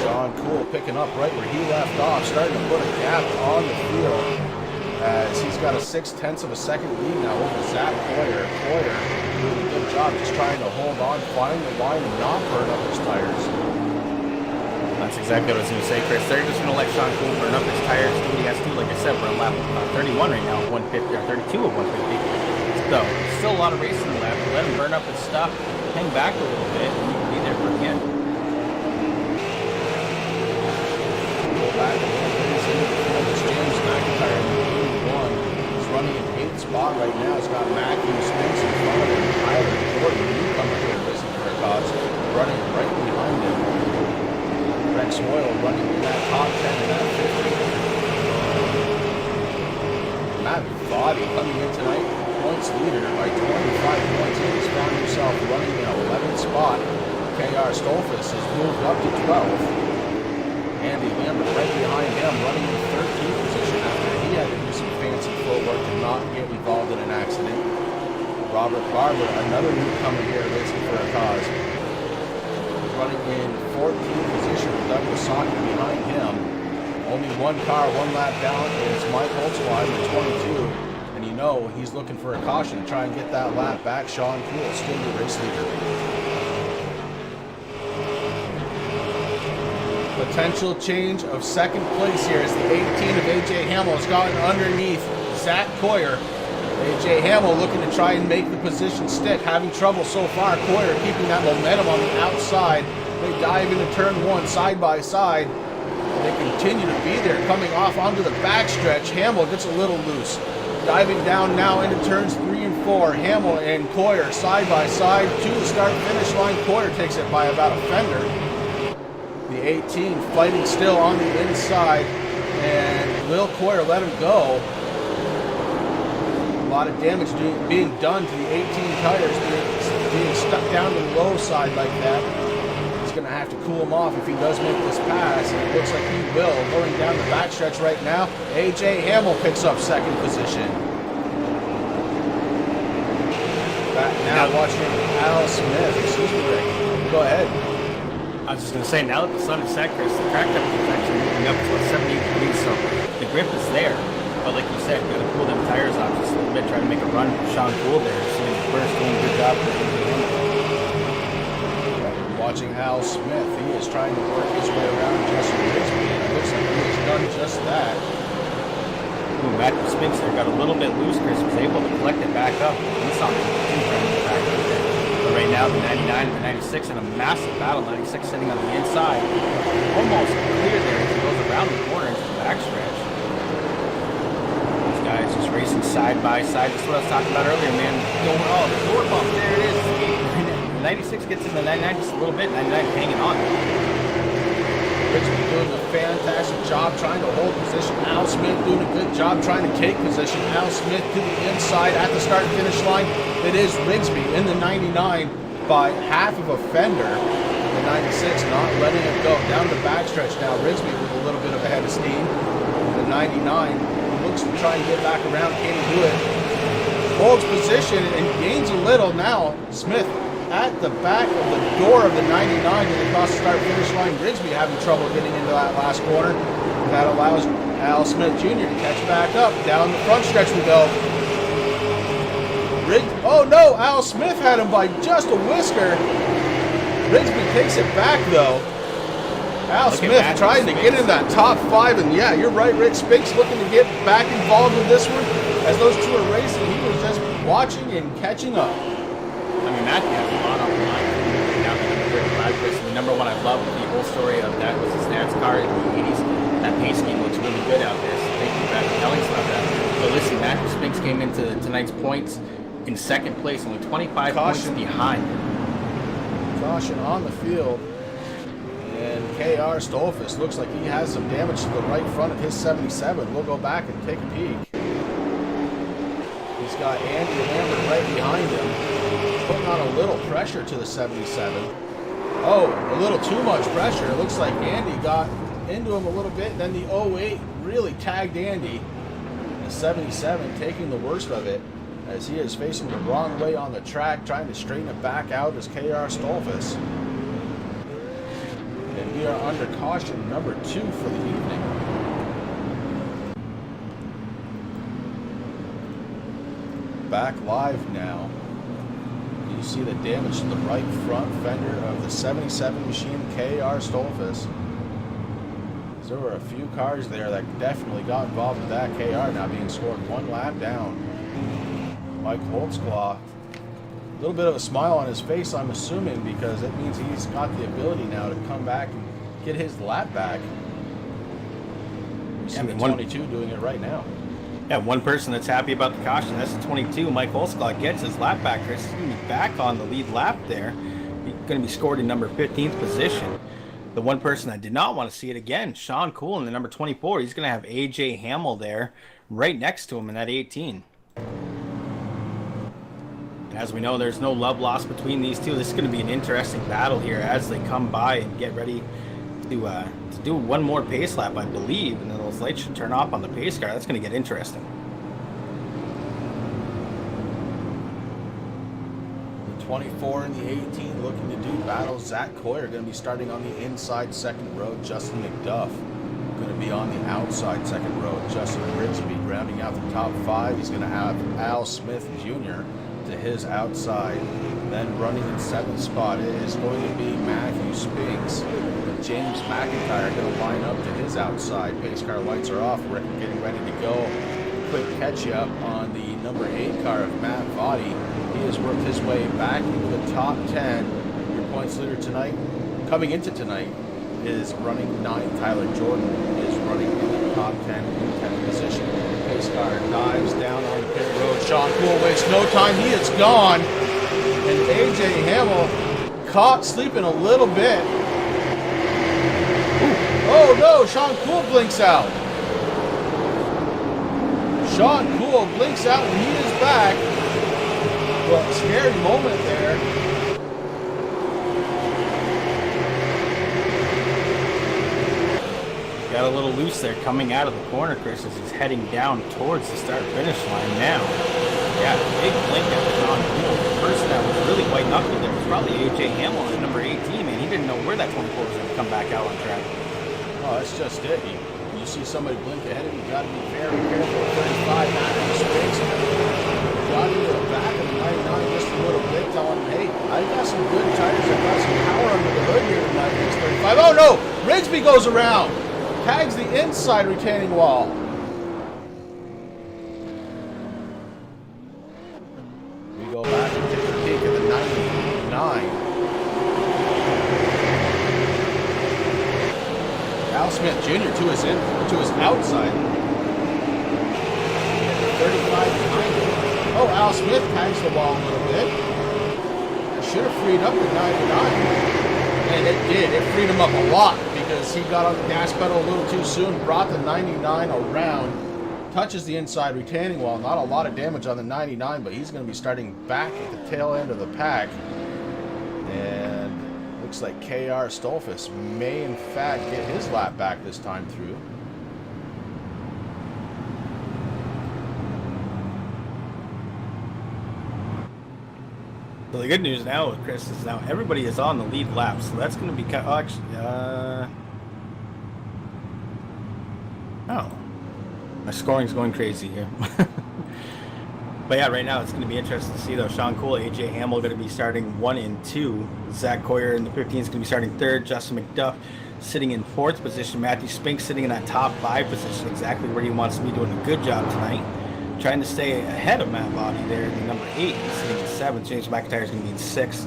Sean Cool picking up right where he left off, starting to put a gap on the field as he's got a 0.6 of a second lead now over Zach Coyer. Coyer doing a good job just trying to hold on, find the line, and not burn up his tires. That's exactly what I was going to say, Chris. They're just going to let Sean Cool burn up his tires, do what he has to do. Like I said, we're on lap 31 right now, 150 or 32 of 150. So still a lot of racing left. Let him burn up his stuff, hang back a little bit, and he can be there for the end. Go back and it's James McIntyre in 81. He's running in 8th spot right now. He's got Matthew Spinks in front of him. Tyler Jordan, newcomer here racing for a cause, running right behind him. Rex Hoyle running in that top 10 and that 50. Matt Body coming in tonight, points leader by 25 points. He's found himself running in 11th spot. KR Stolfus has moved up to 12th. Andy Lambert right behind him, running in 13th position after he had to do some fancy footwork to not get involved in an accident. Robert Barber, another newcomer here racing for a cause, running in 14th position with Douglas Saunders behind him. Only one car, one lap down, and it's Mike Holtzwine in 22. And you know he's looking for a caution to try and get that lap back. Sean Cool still the race leader. Potential change of 2nd place here as the 18 of AJ Hamel has gotten underneath Zach Coyer. AJ Hamel looking to try and make the position stick, having trouble so far. Coyer keeping that momentum on the outside. They dive into turn 1 side by side. They continue to be there, coming off onto the backstretch. Hamel gets a little loose. Diving down now into turns 3 and 4. Hamel and Coyer side by side to the start-finish line. Coyer takes it by about a fender. The 18 fighting still on the inside, and will Coyer let him go? lot of damage being done to the 18 tires, being stuck down the low side like that. He's going to have to cool him off if he does make this pass, and it looks like he will. Going down the backstretch right now, AJ Hamill picks up second position. Back now watching Al Smith. Excuse me, Rick. Go ahead. I was just going to say, now that the sun is set, Chris, the track temperature is actually moving up to about 78 degrees, so the grip is there. But like you said, you got to cool them tires off just a little bit, try to make a run. Sean Cool there, seeing the first, doing a good job. Watching Al Smith, he is trying to work his way around Justin Rigsby, and it looks like he has done just that. Ooh, Matthew Spinks there got a little bit loose, Chris, was able to collect it back up. He saw him back up there. But right now, the 99 and the 96 in a massive battle. 96 sitting on the inside, almost clear there as he goes around the corner into the backstretch. These guys just racing side by side. That's what I was talking about earlier, man. Going, oh, the door bump, there it is. 96 gets in the 99 just a little bit, 99 hanging on. Rigsby doing a fantastic job trying to hold position. Al Smith doing a good job trying to take position. Al Smith to the inside at the start and finish line. It is Rigsby in the 99 by half of a fender. The 96 not letting it go. Down the backstretch now. Rigsby with a little bit of a head of steam. The 99 looks to try and get back around. Can he do it? Holds position and gains a little now. Smith at the back of the door of the 99 and across the start-finish line. Rigsby having trouble getting into that last corner. That allows Al Smith Jr. to catch back up. Down the front stretch we go. Oh no, Al Smith had him by just a whisker. Rigsby takes it back though. Al Smith trying to get in that top 5, and yeah, you're right, Rick Spinks looking to get back involved with this one. As those two are racing, he was just watching and catching up. I mean, Matthew has a lot on the line. Now the number 35 Chris, the number one I love the whole story of that was his dad's car in the 80s. That pace scheme looks really good out there, so thank you for telling us about that. But listen, Matthew Spinks came into tonight's points in second place, only 25 points behind. Caution on the field. And KR Stolfus looks like he has some damage to the right front of his 77. We'll go back and take a peek. He's got Andy Lambert right behind him, putting on a little pressure to the 77. Oh, a little too much pressure. It looks like Andy got into him a little bit. Then the 08 really tagged Andy. The 77 taking the worst of it as he is facing the wrong way on the track, trying to straighten it back out as KR Stolfus. And we are under caution number 2 for the evening. Back live now. You see the damage to the right front fender of the 77 machine KR Stolfus. There were a few cars there that definitely got involved with that. KR now being scored 1 lap down. Mike Holtzclaw, a little bit of a smile on his face, I'm assuming, because it means he's got the ability now to come back and get his lap back. We see the 22 doing it right now. Yeah, one person that's happy about the caution, that's the 22. Mike Holtzclaw gets his lap back. Chris is going to be back on the lead lap there. He's going to be scored in number 15th position. The one person that did not want to see it again, Sean Cool in the number 24. He's going to have AJ Hamill there right next to him in that 18. As we know, there's no love lost between these two. This is going to be an interesting battle here as they come by and get ready to do one more pace lap, I believe, and then those lights should turn off on the pace car. That's going to get interesting. The 24 and the 18 looking to do battle. Zach Coyer going to be starting on the inside second row. Justin McDuff going to be on the outside second row. Justin Rigsby rounding out the top 5. He's going to have Al Smith Jr. to his outside. Then running in 7th spot is going to be Matthew Spinks. James McIntyre going to line up to his outside. Pace car lights are off. Rick getting ready to go. Quick catch up on the number 8 car of Matt Vaughty. He has worked his way back into the top 10. Your points leader tonight, coming into tonight, is running 9. Tyler Jordan is running in the top 10 in 10th position. Pace car dives down on the pit road. Sean Cool wastes no time. He is gone. And AJ Hamill caught sleeping a little bit. Oh no, Sean Cool blinks out. Sean Cool Cool blinks out and he is back. Well, scary moment there. Got a little loose there coming out of the corner, Chris, as he's heading down towards the start-finish line now. Yeah, big blink at the John Cool. The person that was really white-knuckled there was probably A.J. Hamilton at number 18, man. He didn't know where that 24 was going to come back out on track. Oh, that's just it. You see somebody blink ahead of you, you got to be very careful. 35 out of the space. Got into the back of the 99 just a little bit, telling him, hey, I got some good tires, I got some power under the hood here tonight. 35. Oh no! Rigsby goes around! Tags the inside retaining wall. We go back and take a peek at the 99. Al Smith Jr. to his outside. 35 behind him. Oh, Al Smith tags the wall a little bit. Should have freed up the 99. And it did. It freed him up a lot because he got on the gas pedal a little too soon, brought the 99 around, touches the inside retaining wall. Not a lot of damage on the 99, but he's going to be starting back at the tail end of the pack. And looks like KR Stolfus may, in fact, get his lap back this time through. So the good news now, Chris, is now everybody is on the lead lap, so that's going to be my scoring's going crazy here. But yeah, right now it's going to be interesting to see though. Sean Cole, AJ Hamill going to be starting 1 and 2. Zach Coyer in the 15 is going to be starting 3rd. Justin McDuff sitting in 4th position. Matthew Spink sitting in that top 5 position, exactly where he wants to be, doing a good job tonight. Trying to stay ahead of Matt Body there in the number 8, sitting in 7th. James McIntyre is going to be in 6th.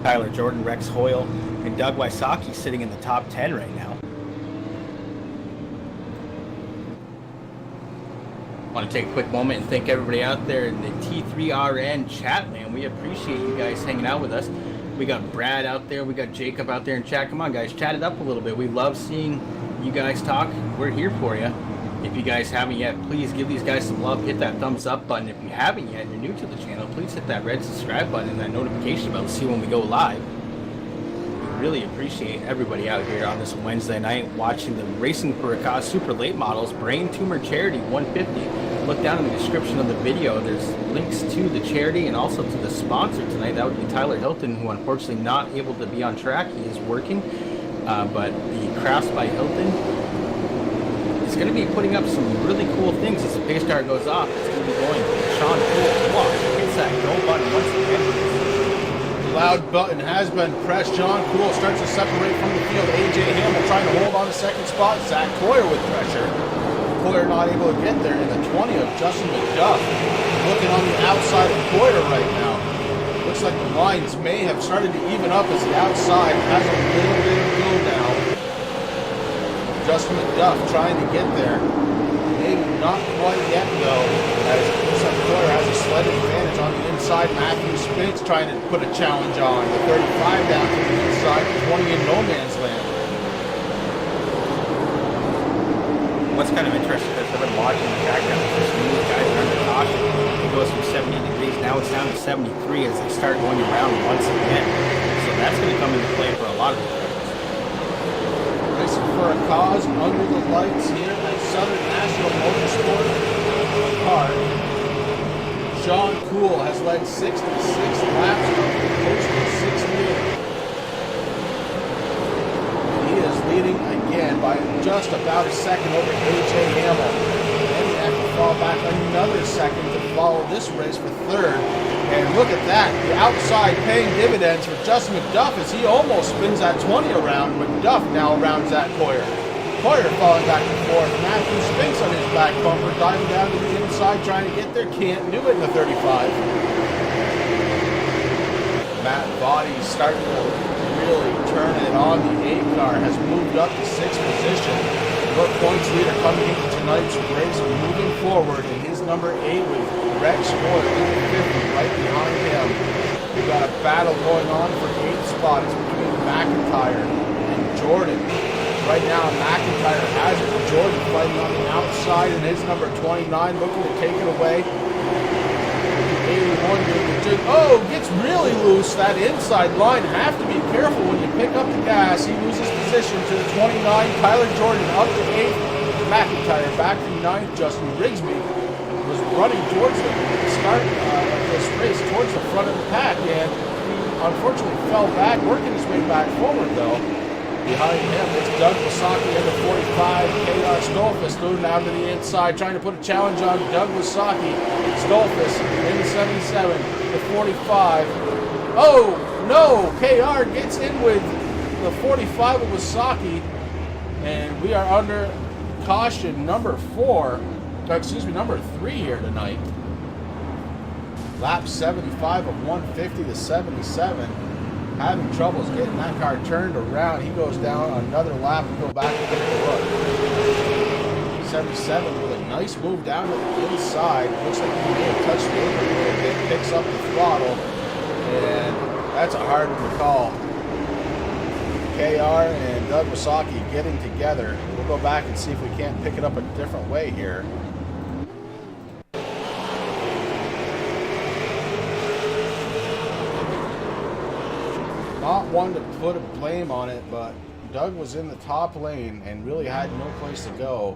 Tyler Jordan, Rex Hoyle, and Doug Wysocki sitting in the top 10 right now. I want to take a quick moment and thank everybody out there in the T3RN chat, man. We appreciate you guys hanging out with us. We got Brad out there. We got Jacob out there in chat. Come on, guys. Chat it up a little bit. We love seeing you guys talk. We're here for you. If you guys haven't yet, please give these guys some love. Hit that thumbs up button. If you haven't yet, you're new to the channel, please hit that red subscribe button and that notification bell to see when we go live. We really appreciate everybody out here on this Wednesday night watching the Racing for a Cause Super Late Models Brain Tumor Charity 150. Look down in the description of the video. There's links to the charity and also to the sponsor tonight. That would be Tyler Hilton, who unfortunately not able to be on track. He is working, but the Crafts by Hilton is going to be putting up some really cool things as the pace car goes off. It's going to be going Sean Cool. Watch, hits that go button once again. Loud button has been pressed. John Cool starts to separate from the field. AJ Hamill trying to hold on to second spot. Zach Coyer with pressure. Coyer not able to get there in the 20 of Justin McDuff. Looking on the outside of Coyer right now. Looks like the lines may have started to even up as the outside has a little bit of go now. Justin McDuff trying to get there. Maybe not quite yet though, as Coyer has a slight advantage on the inside. Matthew Spinks trying to put a challenge on. The 35 down to the inside, 20 in no man's land. What's kind of interesting is I've been watching the track down there. These guys are under caution. It goes from 70 degrees, now it's down to 73 as they start going around once again. So that's going to come into play for a lot of these drivers. Racing for a Cause under the lights here at Southern National Motorsport Park. Sean Cool has led 66 laps of the posted 6th year. He is leading again by just about a second over AJ Hamill. And he had to fall back another second to follow this race for 3rd. And look at that, the outside paying dividends for Justin McDuff as he almost spins that 20 around. McDuff now rounds that Coyer. Coyer falling back and forth. Matthew Spinks on his back bumper, diving down to the inside, trying to get there. Can't do it in the 35. Matt Body starting to really turn it on. The 8 car has moved up to 6th position. Your points leader coming into tonight's race, moving forward in his number 8 with Rex Hoyle in the 50 right behind him. We've got a battle going on for 8th spot. It's between McIntyre and Jordan. Right now, McIntyre has it. Jordan fighting on the outside, and his number 29 looking to take it away. 81 gets really loose. That inside line, have to be careful when you pick up the gas. He loses position to the 29. Tyler Jordan up to 8th. McIntyre back to 9th. Justin Rigsby was running towards the start of this race, towards the front of the pack, and unfortunately fell back, working his way back forward though. Behind him, it's Doug Wasaki in the 45. KR Stolfus moving down to the inside, trying to put a challenge on Doug Wasaki. Stolfus in the 77, the 45. Oh, no! KR gets in with the 45 of Wasaki, and we are under caution number 3 here tonight. Lap 75 of 150 to 77. Having troubles getting that car turned around. He goes down another lap and go back and get the look. 77 with a nice move down to the inside. Looks like he may have touched the apron a little bit. Picks up the throttle. And that's a hard one to call. KR and Doug Wasaki getting together. We'll go back and see if we can't pick it up a different way here. Not one to put a blame on it, but Doug was in the top lane and really had no place to go.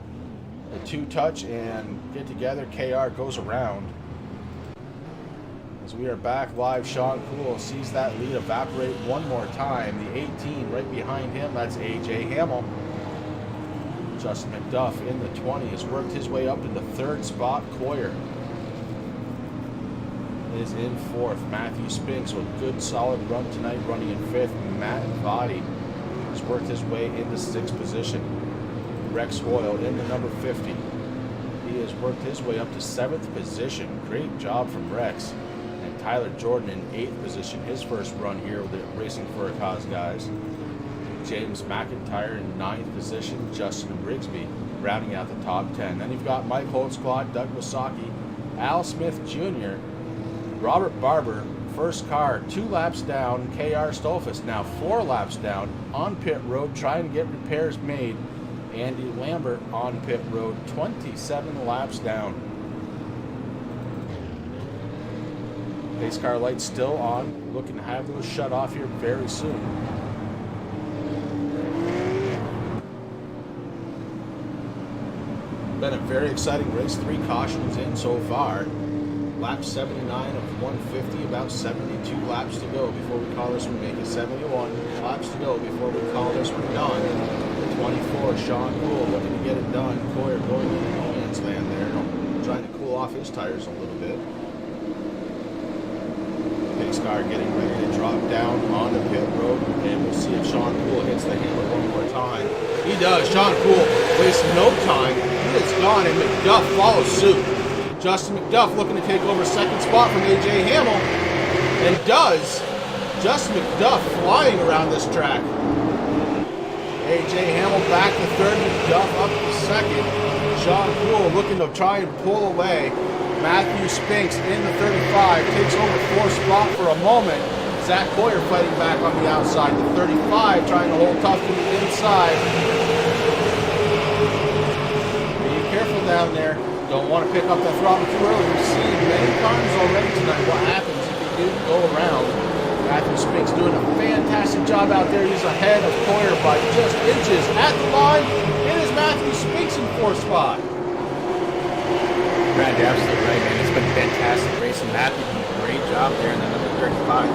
The two touch and get together. KR goes around. As we are back live, Sean Poole sees that lead evaporate one more time. The 18 right behind him, that's AJ Hamill. Justin McDuff in the 20 has worked his way up to the 3rd spot. Coyer is in 4th. Matthew Spinks with a good solid run tonight, running in 5th. Matt Vadi has worked his way into 6th position. Rex Hoyle in the number 50. He has worked his way up to 7th position. Great job from Rex. And Tyler Jordan in 8th position, his first run here with the Racing for a Cause guys. James McIntyre in 9th position. Justin Rigsby rounding out the top 10. Then you've got Mike Holtzclaw, Doug Wasaki, Al Smith Jr., Robert Barber, first car, 2 laps down. KR Stolfus now 4 laps down on pit road, trying to get repairs made. Andy Lambert on pit road, 27 laps down. Pace car lights still on, looking to have those shut off here very soon. Been a very exciting race, 3 cautions in so far. Lap 79 of 150, about 72 laps to go before we call this one, make it 71 laps to go before we call this one done. The 24, Sean Poole looking to get it done. Coyer going into no man's land there, trying to cool off his tires a little bit. Pace car getting ready to drop down on the pit road, and we'll see if Sean Poole hits the hammer one more time. He does. Sean Poole wastes no time. He is gone, and McDuff follows suit. Justin McDuff looking to take over 2nd spot from AJ Hamill, and does. Justin McDuff flying around this track. AJ Hamill back to 3rd, McDuff up to 2nd. Sean Poole looking to try and pull away. Matthew Spinks in the 35, takes over 4th spot for a moment. Zach Coyer fighting back on the outside. The 35 trying to hold tough to the inside. Be careful down there. Don't want to pick up the throttle too early. We've seen many times already tonight what happens if you do go around. Matthew Spinks doing a fantastic job out there. He's ahead of Coyer by just inches. At the line, it is Matthew Spinks in 4th spot. Brad, you're absolutely right, man. It's been fantastic racing. Matthew doing a great job there in the number 35.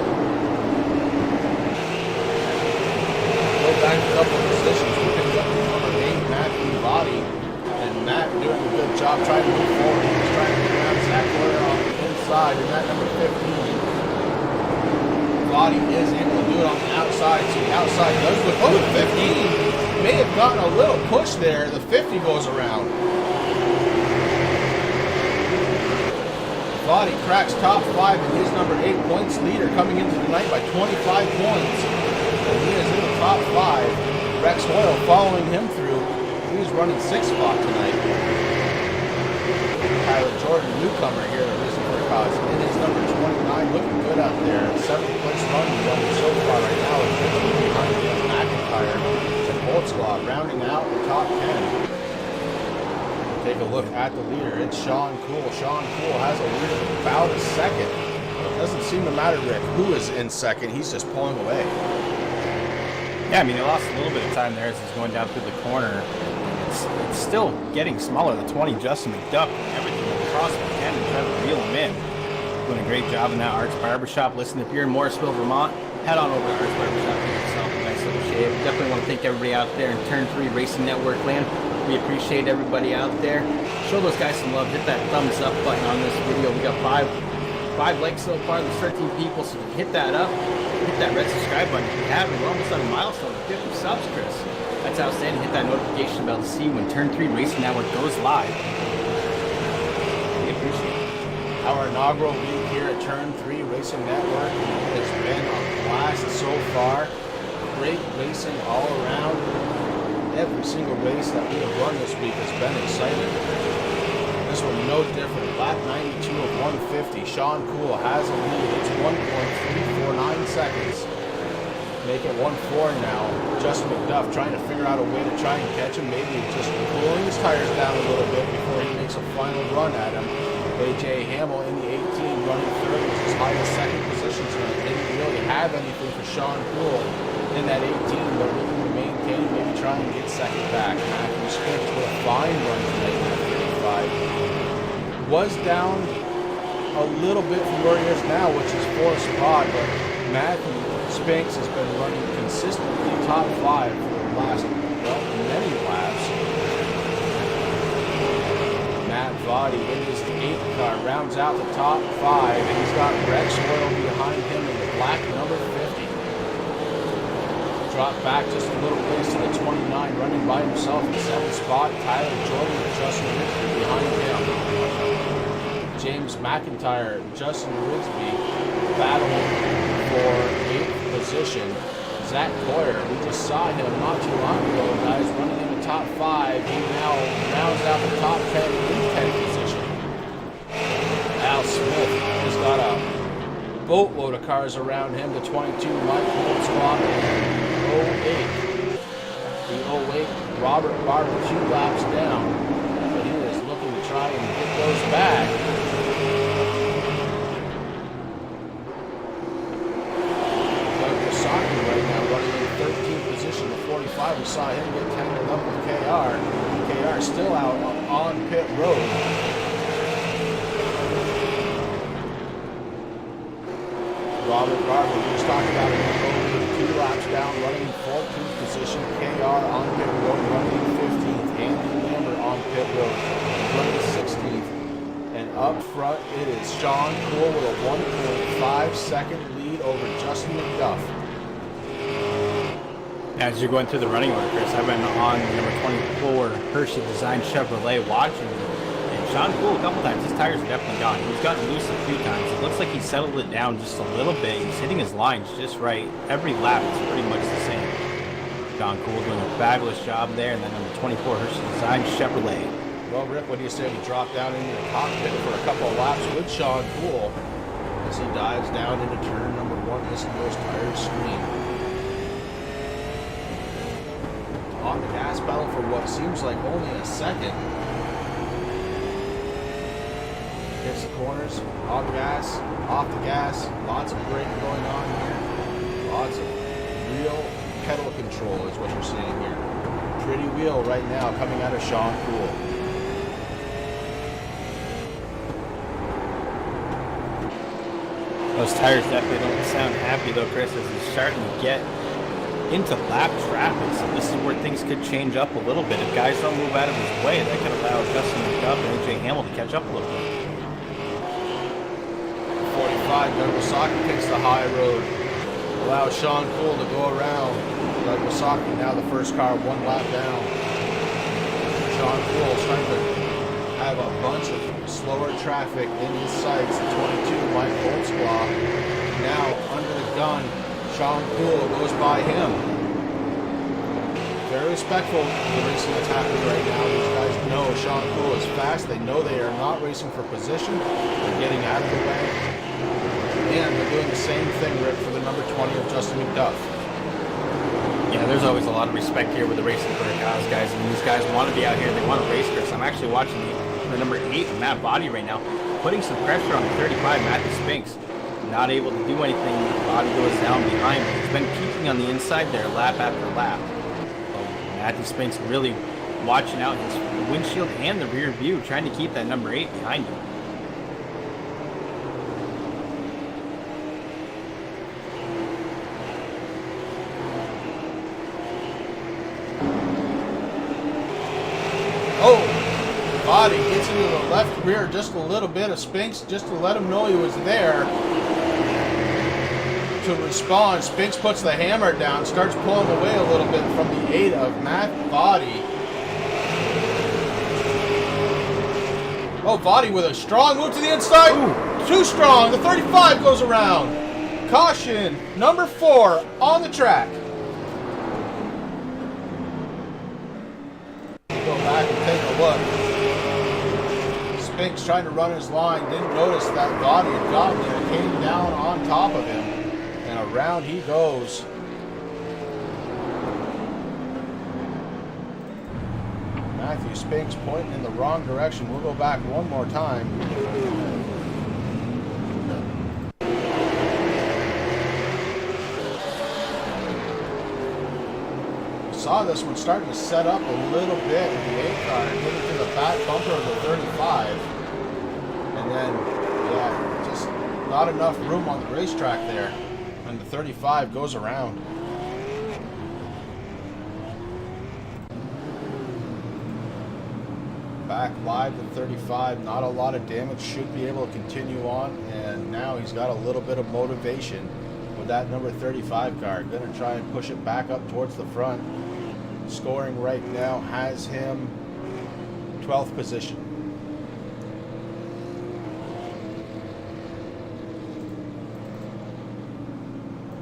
Go back a couple of positions. We picked up the number 8, Matthew Vadi. And Matt doing a good job trying to move forward. He's trying to get around Zach Coyer on the inside, and that number 15. Vadi is able to do it on the outside, so the outside does look. Oh, the 15 may have gotten a little push there. The 50 goes around. Vadi cracks top 5 in his number 8 points leader, coming into the night by 25 points. And he is in the top 5. Rex Hoyle following him through. He's running 6th spot tonight. Tyler Jordan, newcomer here at Racing for a Cause, in his number 29, looking good out there. 7th place run he's running so far right now is behind him. McIntyre and Holtzclaw rounding top 10. Take a look at the leader. It's Sean Cool. Sean Cool has a lead of about a second. It doesn't seem to matter, Rick, who is in second. He's just pulling away. Yeah, I mean, they lost a little bit of time there as he's going down through the corner. It's still getting smaller. The 20, Justin McDuff, everything across the can and trying to reel him in. Doing a great job in that Arts Barbershop. Listen, if you're in Morrisville, Vermont, head on over to Arts Barbershop. Get yourself a nice little shave. Definitely want to thank everybody out there in Turn 3 Racing Network land. We appreciate everybody out there. Show those guys some love. Hit that thumbs up button on this video. We got five likes so far. There's 13 people, so hit that up. Hit that red subscribe button if you haven't. We're almost on a milestone of 50 subs, Chris. That's outstanding. Hit that notification bell to see when Turn 3 Racing Network goes live. We appreciate it. Our inaugural week here at Turn 3 Racing Network has been a blast so far. Great racing all around. Every single race that we have run this week has been exciting. This one no different. Lap 92 of 150. Sean Cool has a lead. It's 1.349 seconds. Make it 1-4 now. Justin McDuff trying to figure out a way to try and catch him. Maybe just cooling his tires down a little bit before he makes a final run at him. AJ Hamill in the 18 running third was his highest second position tonight. Didn't really have anything for Sean Cool in that 18, but looking to maintain, maybe try and get second back. Matthew Spinks with a fine run tonight in that 35. Was down a little bit from where he is now, which is fourth spot, but Matthew Spinks has been running consistently top 5 for the last, well, many laps. Matt Vaughty in his 8 car rounds out the top 5, and he's got Rex Oil behind him in the black number 50. Drop back just a little ways to the 29, running by himself in 7th spot. Tyler Jordan and Justin Rigsby behind him. James McIntyre, Justin Rigsby battling for 8th position. Zach Boyer, we just saw him not too long ago, guys, running in the top 5. He now rounds out the top 10 in 10th position. Al Smith has got a boatload of cars around him. The 22, Mike Holtzbach, and 08. The 08, Robert Barber 2 laps down, but he is looking to try and get those back. Doug Kosaki right now running in 13th position to 45. We saw him get tangled up with KR. KR still out on pit road. Robert Barber, we just talked about him. 2 laps down, running in 14th position. KR on pit road, running 15th. Andy Lambert on pit road, running 16th. And up front, it is Sean Cool with a 1.5 second lead over Justin McDuff. As you're going through the running order, Chris, I've been on number 24 Hershey Design Chevrolet watching. Sean Cool a couple times, his tires are definitely gone. He's gotten loose a few times. It looks like he settled it down just a little bit. He's hitting his lines just right. Every lap is pretty much the same. Sean Cool doing a fabulous job there. And then number 24 Hershey Design Chevrolet. Well, Rick, what do you say we drop down into the cockpit for a couple of laps with Sean Cool as he dives down into turn number 1. Listen to those tires scream. On the gas pedal for what seems like only a second. Hits the corners, on gas, off the gas, lots of brake going on here. Lots of real pedal control is what you're seeing here. Pretty wheel right now coming out of Sean Cool. Those tires definitely don't sound happy though, Chris, as he's starting to get into lap traffic. So this is where things could change up a little bit. If guys don't move out of his way, that could allow Justin McDuff and AJ Hamill to catch up a little bit. 45, Nagasaki takes the high road. Allows Sean Cool to go around. Nagasaki now the first car 1 lap down. Sean Cool trying to have a bunch of slower traffic in his sights. The 22, Mike Holtzbach. Now under the gun, Sean Cool goes by him. Very respectful of the racing that's happening right now. These guys know Sean Cool is fast. They know they are not racing for position. They're getting out of the way. And they're doing the same thing, Rick, for the number 20 of Justin McDuff. Yeah, there's always a lot of respect here with the Racing for a Cause guys. I mean, these guys want to be out here. They want to race Chris. I'm actually watching the number 8, Matt Body, right now, putting some pressure on the 35, Matthew Spinks. Not able to do anything. Body goes down behind him. He's been keeping on the inside there lap after lap. So Matthew Spinks really watching out his windshield and the rear view, trying to keep that number 8 behind him. Oh, Body gets into the left rear just a little bit of Spinks, just to let him know he was there to respond. Spinks puts the hammer down, starts pulling away a little bit from the 8 of Matt Body. Oh, Body with a strong move to the inside. Ooh, too strong. The 35 goes around. Caution, number 4 on the track. Go back and take a look. Spinks trying to run his line, didn't notice that Body had gotten there, came down on top of him, and around he goes. Matthew Spinks pointing in the wrong direction. We'll go back one more time. Saw this one starting to set up a little bit in the 8 car and getting to the back bumper of the 35. And then, yeah, just not enough room on the racetrack there. And the 35 goes around. Back live to 35, not a lot of damage, should be able to continue on. And now he's got a little bit of motivation with that number 35 car. Gonna try and push it back up towards the front. Scoring right now has him 12th position.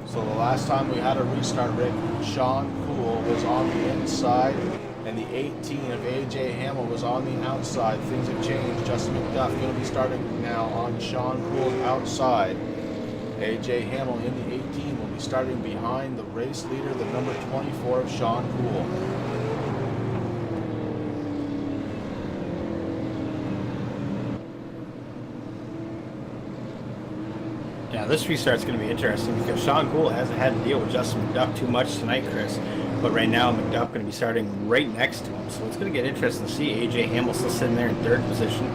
So the last time we had a restart, Rick, Sean Cool was on the inside and the 18 of AJ Hamill was on the outside. Things have changed. Justin McDuff going to be starting now on Sean Cool's outside. AJ Hamill in the 18 will be starting behind the race leader, the number 24 of Sean Cool. Yeah, this restart's going to be interesting because Sean Cool hasn't had to deal with Justin McDuff too much tonight, Chris. But right now, McDuff going to be starting right next to him. So it's going to get interesting to see. AJ Hamill still sitting there in 3rd position.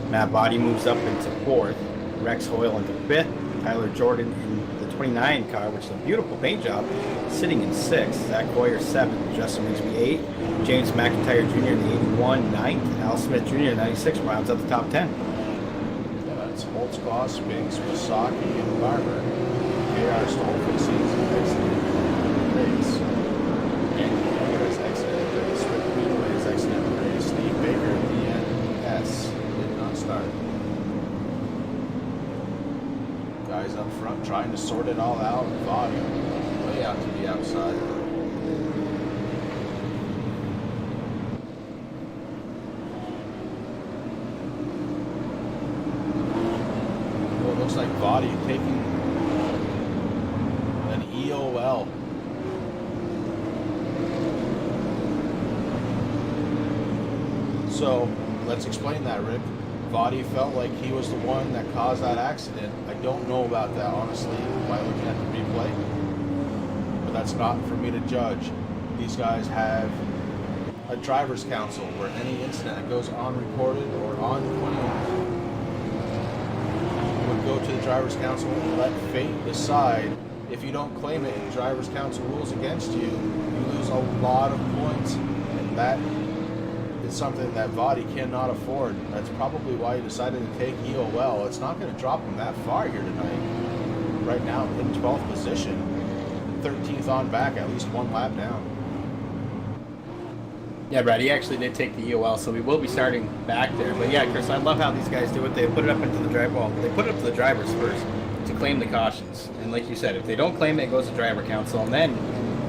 Matt Body moves up into 4th. Rex Hoyle into 5th. Tyler Jordan in the 29 car, which is a beautiful paint job, sitting in 6th. Zach Hoyer 7th. Justin Rigsby 8th. James McIntyre Jr. in the 81 9th. Al Smith Jr. in 96 rounds up the top 10. That's Holtzclaw, Spinks, Wasaki, and Barber. KR Stolfus is exited the race. Andy Miller is exited the race. Rick Greenway is exited the race. Steve Baker, DNS, did not start. Guys up front trying to sort it all out. Volume way out to the outside. Well, it looks like Body taking an EOL. So let's explain that, Rick. Body felt like he was the one that caused that accident. I don't know about that, honestly, by looking at the replay. But that's not for me to judge. These guys have a driver's council where any incident that goes unrecorded or on would go to the driver's council and let fate decide. If you don't claim it and driver's council rules against you, you lose a lot of points. And that is something that Body cannot afford. That's probably why he decided to take EOL. It's not going to drop him that far here tonight. Right now in 12th position, 13th on back, at least one lap down. Yeah, Brad, he actually did take the EOL, so we will be starting back there. But yeah, Chris, I love how these guys do it. They put it up into the drive. Well, they put it up to the drivers first to claim the cautions. And like you said, if they don't claim it, it goes to driver council. And then,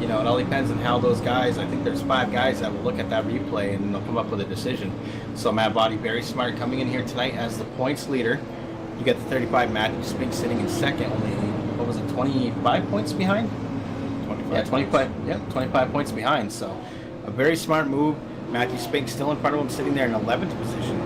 you know, it all depends on how those guys, I think there's 5 guys that will look at that replay and they'll come up with a decision. So Matt Body, very smart, coming in here tonight as the points leader. You got the 35 Matthew Spinks sitting in 2nd, only, what was it, 25 points behind? 25 Yeah, 25 points behind. So a very smart move. Matthew Spink still in front of him, sitting there in 11th position.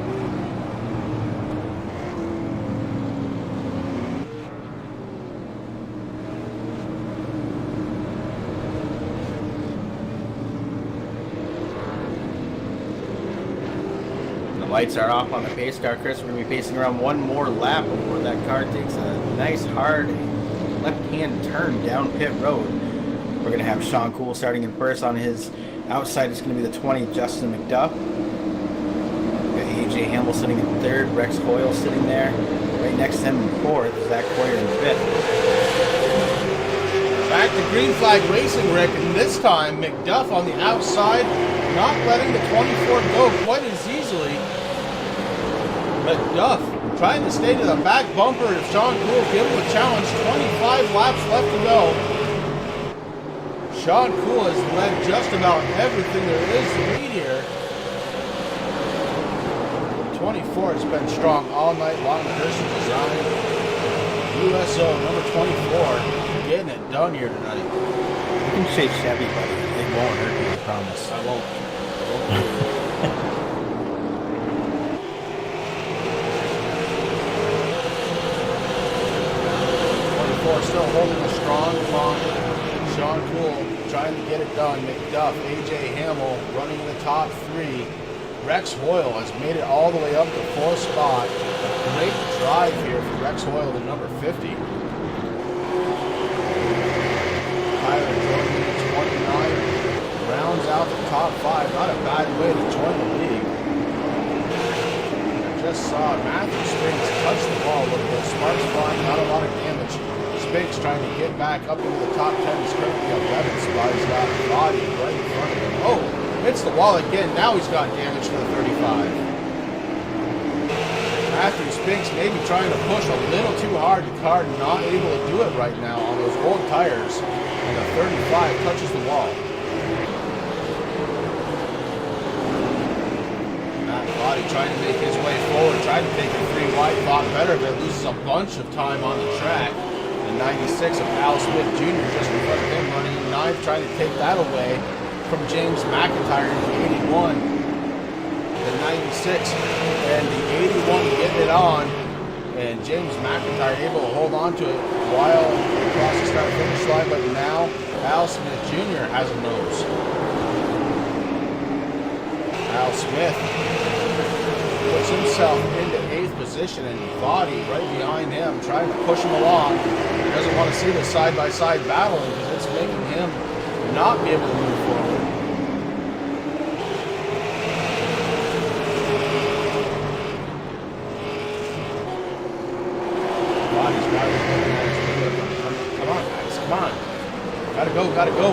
Lights are off on the pace car, Chris. We're going to be pacing around one more lap before that car takes a nice hard left-hand turn down pit road. We're going to have Sean Cool starting in first. On his outside, it's going to be the 20, Justin McDuff. We've got AJ Hamel sitting in third, Rex Hoyle sitting there. Right next to him in fourth, Zach Coyer in fifth. Back to green flag racing, Rick, and this time McDuff on the outside, not letting the 24 go quite as easily. McDuff trying to stay to the back bumper of Sean Cool, give him a challenge. 25 laps left to go. Sean Cool has led just about everything there is to lead here. 24 has been strong all night long. Pearson Design, USO number 24, getting it done here tonight. You can say Chevy, buddy. It won't hurt you, I promise. I won't. Still holding a strong line. Sean Cool trying to get it done. McDuff, AJ Hamel running in the top three. Rex Hoyle has made it all the way up to fourth spot. A great drive here for Rex Hoyle, the number 50. Tyler Jordan at 29 rounds out the top five. Not a bad way to join the league. I just saw Matthew Spinks touch the ball a little bit. Sparks flying, not a lot of damage. Spinks trying to get back up into the top 10. He's currently 11th spot. He's got a body right in front of him. Oh, hits the wall again. Now he's got damage to the 35. Matthew Spinks maybe trying to push a little too hard. The car not able to do it right now on those old tires. And the 35 touches the wall. Matt Body trying to make his way forward. Trying to take it 3 wide. Thought better, but loses a bunch of time on the track. 96 of Al Smith Jr. just in front of him, running in 9th, trying to take that away from James McIntyre in the 81. The 96 and the 81 getting it on, and James McIntyre able to hold on to it while across the start finish line, but now Al Smith Jr. has a nose. Al Smith puts himself into 8th position, and Body right behind him trying to push him along. He doesn't want to see the side-by-side battling because it's making him not be able to move forward. Body's got it. Come on, guys, come on. Gotta go, gotta go.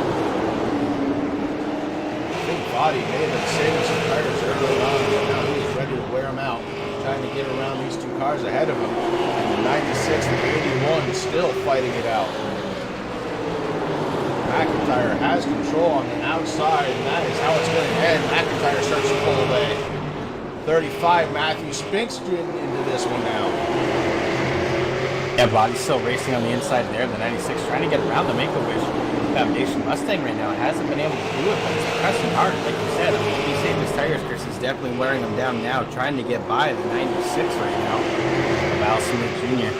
I think Body may have been saving some tires early on, but now he's ready to wear them out. Trying to get around these 2 cars ahead of him. And the 96 and the 81 is still fighting it out. McIntyre has control on the outside, and that is how it's going to end. McIntyre starts to pull away. 35, Matthew Spinks into this one now. Yeah, Body's still racing on the inside there. The 96 trying to get around the Make-A-Wish Foundation Mustang right now. It hasn't been able to do it, but it's pressing hard, like you said. I mean, if he saved his tires, Chris, he's definitely wearing them down now, trying to get by the 96 right now of Al Smith Jr.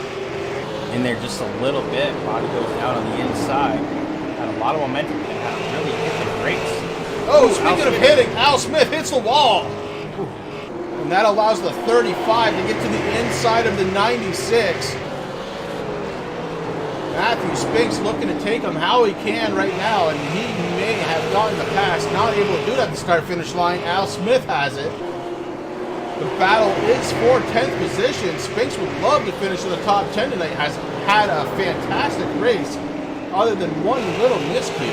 In there just a little bit. Body goes down on the inside. Had a lot of momentum and had to really hit the brakes. Oh, speaking of hitting, Al Smith hits the wall. And that allows the 35 to get to the inside of the 96. Matthew Spinks looking to take him how he can right now, and he may have gone in the past, not able to do that at the start-finish line. Al Smith has it. The battle is for 10th position. Spinks would love to finish in the top 10 tonight. Has had a fantastic race, other than one little miscue.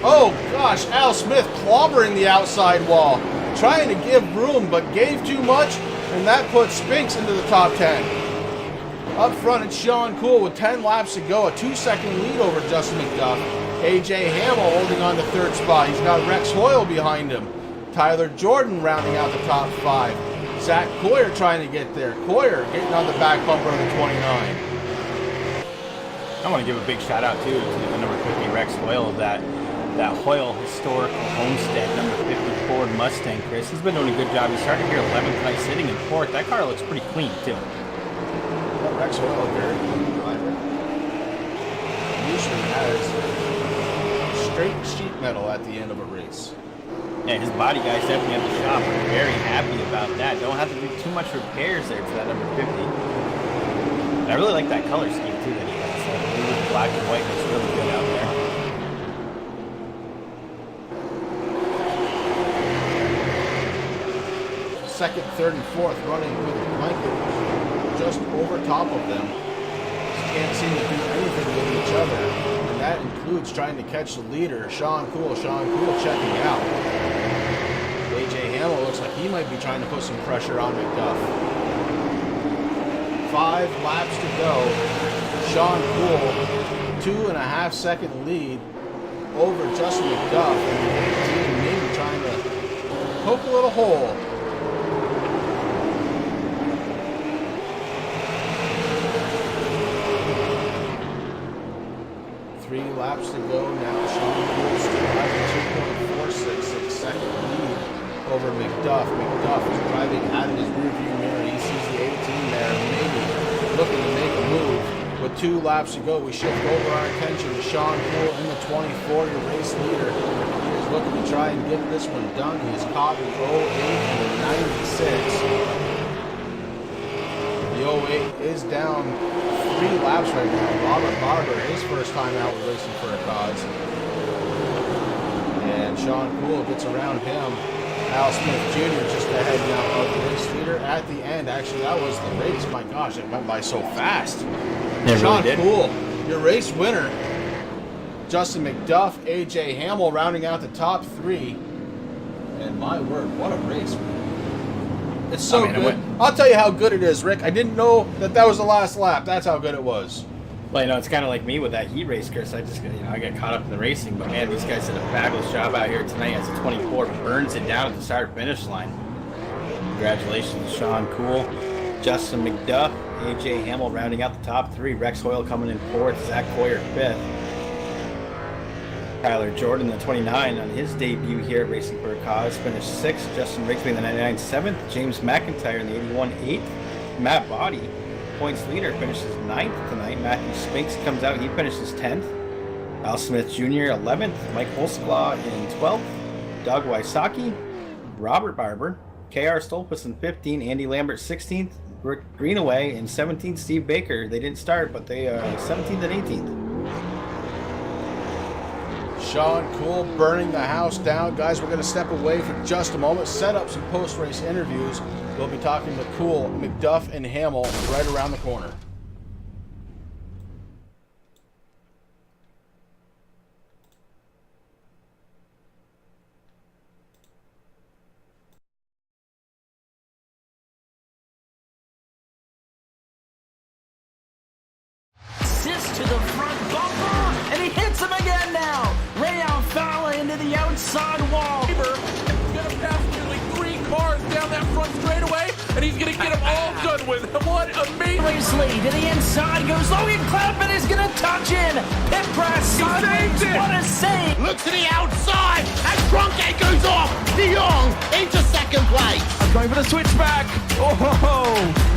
Oh gosh, Al Smith clobbering the outside wall. Trying to give room, but gave too much, and that puts Spinks into the top 10. Up front, it's Sean Cool with 10 laps to go, a 2-second lead over Justin McDuff. AJ Hamel holding on to 3rd spot. He's got Rex Hoyle behind him. Tyler Jordan rounding out the top 5. Zach Coyer trying to get there. Coyer getting on the back bumper of the 29. I want to give a big shout out too to the number 50 Rex Hoyle of that Hoyle historical homestead number 50 Ford Mustang. Chris, he's been doing a good job. He's starting here 11th tonight, sitting in 4th. That car looks pretty clean too. Rex Hoyle, very clean driver. Usually has straight sheet metal at the end of a race. Yeah, his body guys definitely at the shop are very happy about that. Don't have to do too much repairs there for that number 50. And I really like that color scheme too that he has. Blue with black and white looks really good out there. Second, third, and fourth running with a blanket just over top of them. Just can't seem to do anything with each other. And that includes trying to catch the leader, Sean Cool. Sean Cool checking out. AJ Hamill looks like he might be trying to put some pressure on McDuff. 5 laps to go. Sean Cool, 2.5 second lead over Justin McDuff. And the 18 maybe trying to poke a little hole. 3 laps to go now. Sean Cool still having 2.466 second lead over McDuff. McDuff is driving out of his rearview mirror. He sees the 18 there, maybe looking to make a move. With 2 laps to go, we shift over our attention to Sean Cool in the 24, your race leader. He is looking to try and get this one done. He has caught the 08 and the 96. The 08 is down 3 laps right now. Robert Barber, his first time out racing for a cause. And Sean Cool gets around him. Al Smith Jr. just ahead now of the race leader at the end. Actually, that was the race. My gosh, it went by so fast. Sean Cool, your race winner. Justin McDuff, AJ Hamill rounding out the top 3. And my word, what a race. It's so good. I'll tell you how good it is, Rick. I didn't know that was the last lap. That's how good it was. Well, it's kind of like me with that heat race, Chris. I just, I got caught up in the racing. But, man, these guys did a fabulous job out here tonight as a 24 burns it down at the start-finish line. Congratulations, Sean Cool, Justin McDuff, AJ Hamill rounding out the top 3. Rex Hoyle coming in 4th, Zach Coyer 5th. Tyler Jordan, the 29, on his debut here at Racing for a Cause, finished 6th. Justin Rigsby in the 99, 7th. James McIntyre in the 81, 8th. Matt Body, points leader, finishes 9th tonight. Matthew Spinks comes out, he finishes 10th. Al Smith Jr., 11th. Mike Holsclaw in 12th. Doug Wysocki, Robert Barber, K.R. Stolpus in 15th. Andy Lambert, 16th. Rick Greenaway in 17th. Steve Baker, they didn't start, but they are 17th and 18th. Sean Cool burning the house down. Guys, we're going to step away for just a moment, set up some post-race interviews. We'll be talking to Cool, McDuff, and Hamill right around the corner. Assist to the front bumper, and he hits him again now. Ray Alfala into the outside wall. He's gonna pass nearly 3 cars down that front straightaway, and he's gonna get them all done with. What amazing! Lead to the inside goes Logan Clapman is gonna touch in. Pit press, saved it. What a save! Look to the outside, and Cronkite goes off. De Jong into second place. I'm going for the switchback. Oh,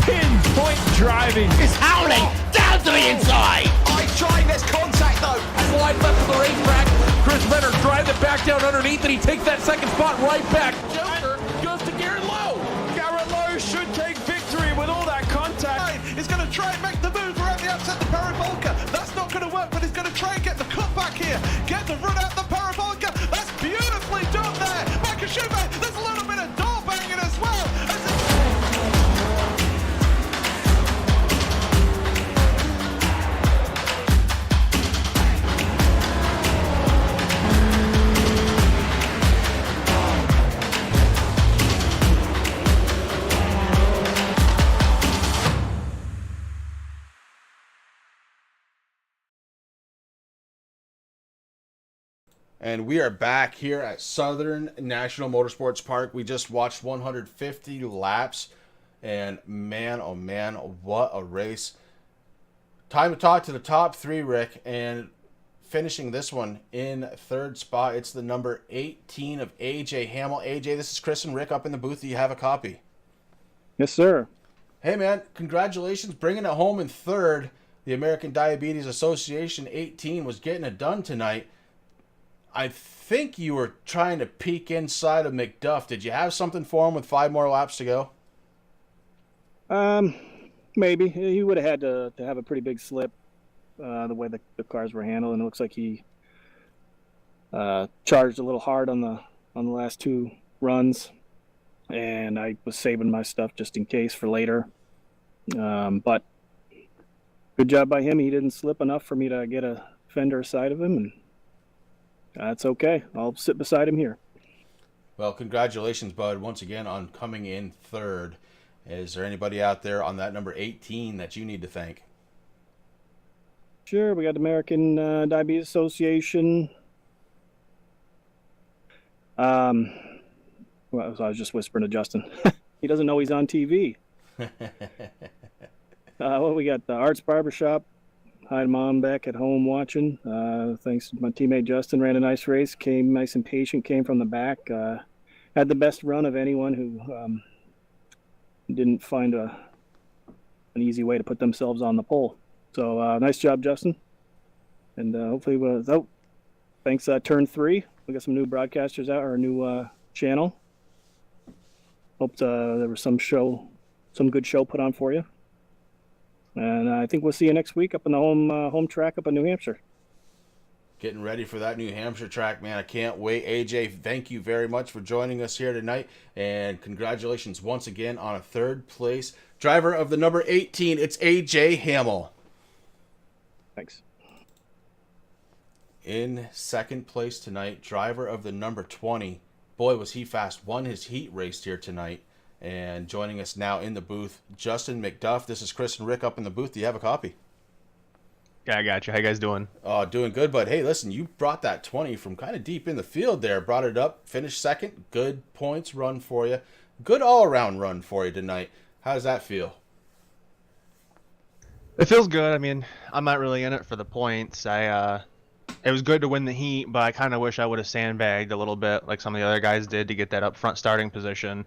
pinpoint driving. It's howling down to the inside. I tried, there's contact though. Slide left of the racetrack. Chris Venner drives it back down underneath, and he takes that second spot right back. Joker goes to Garrett Lowe. Garrett Lowe should take victory with all that contact. He's going to try and make the move around the outside the parabolica. That's not going to work, but he's going to try and get the cutback here. Get the run out the parabolica. That's beautifully done there. Michael Schumacher, there's a little bit of door banging as well. And we are back here at Southern National Motorsports Park. We just watched 150 laps, and man, oh man, what a race. Time to talk to the top three, Rick, and finishing this one in third spot, it's the number 18 of AJ Hamill. AJ, this is Chris and Rick up in the booth. Do you have a copy? Yes, sir. Hey, man, congratulations bringing it home in third. The American Diabetes Association 18 was getting it done tonight. I think you were trying to peek inside of McDuff. Did you have something for him with 5 more laps to go? Maybe. He would have had to have a pretty big slip the way the cars were handled, and it looks like he charged a little hard on the last 2 runs, and I was saving my stuff just in case for later. But good job by him. He didn't slip enough for me to get a fender side of him, and that's okay. I'll sit beside him here. Well, congratulations, bud, once again on coming in third. Is there anybody out there on that number 18 that you need to thank? Sure, we got the American Diabetes Association. Well, I was just whispering to Justin. He doesn't know he's on TV. Well, we got the Arts Barbershop. Hi to Mom back at home watching. Thanks to my teammate Justin, ran a nice race, came nice and patient, came from the back. Had the best run of anyone who didn't find an easy way to put themselves on the pole. So nice job, Justin. And hopefully, thanks Turn 3. We got some new broadcasters out, our new channel. Hoped there was some good show put on for you. And I think we'll see you next week up on the home track up in New Hampshire. Getting ready for that New Hampshire track, man. I can't wait. AJ, thank you very much for joining us here tonight. And congratulations once again on a third place. Driver of the number 18, it's AJ Hamill. Thanks. In second place tonight, driver of the number 20. Boy, was he fast. Won his heat race here tonight. And joining us now in the booth, Justin McDuff. This is Chris and Rick up in the booth. Do you have a copy? Yeah, I got you. How you guys doing? Oh, doing good, but hey, listen, you brought that 20 from kind of deep in the field there. Brought it up, finished second. Good points run for you. Good all-around run for you tonight. How does that feel? It feels good. I mean, I'm not really in it for the points. It was good to win the heat, but I kind of wish I would have sandbagged a little bit like some of the other guys did to get that up front starting position.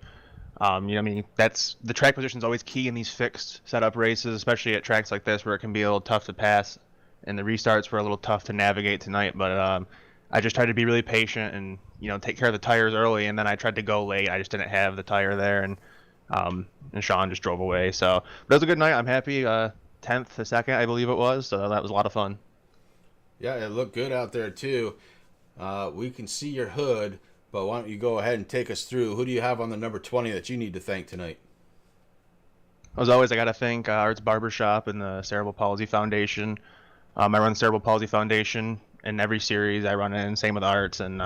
I mean, that's the track position is always key in these fixed setup races, especially at tracks like this where it can be a little tough to pass, and the restarts were a little tough to navigate tonight. But I just tried to be really patient and take care of the tires early, and then I tried to go late. I just didn't have the tire there, and Sean just drove away. So, but it was a good night. I'm happy. 10th to second, I believe it was. So that was a lot of fun. Yeah, it looked good out there too. We can see your hood. But why don't you go ahead and take us through? Who do you have on the number 20 that you need to thank tonight? As always, I got to thank Arts Barbershop and the Cerebral Palsy Foundation. I run the Cerebral Palsy Foundation in every series I run in, same with Arts, and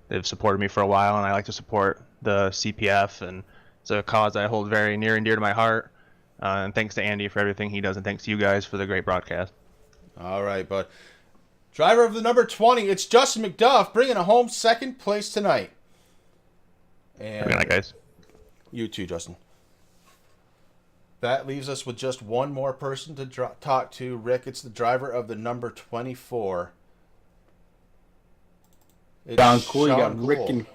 they've supported me for a while, and I like to support the CPF, and it's a cause I hold very near and dear to my heart. And thanks to Andy for everything he does, and thanks to you guys for the great broadcast. All right, bud. Driver of the number 20, it's Justin McDuff, bringing a home second place tonight. And good night, guys. You too, Justin. That leaves us with just one more person to talk to. Rick, it's the driver of the number 24. It's Sean Cool, you got Cool. Rick and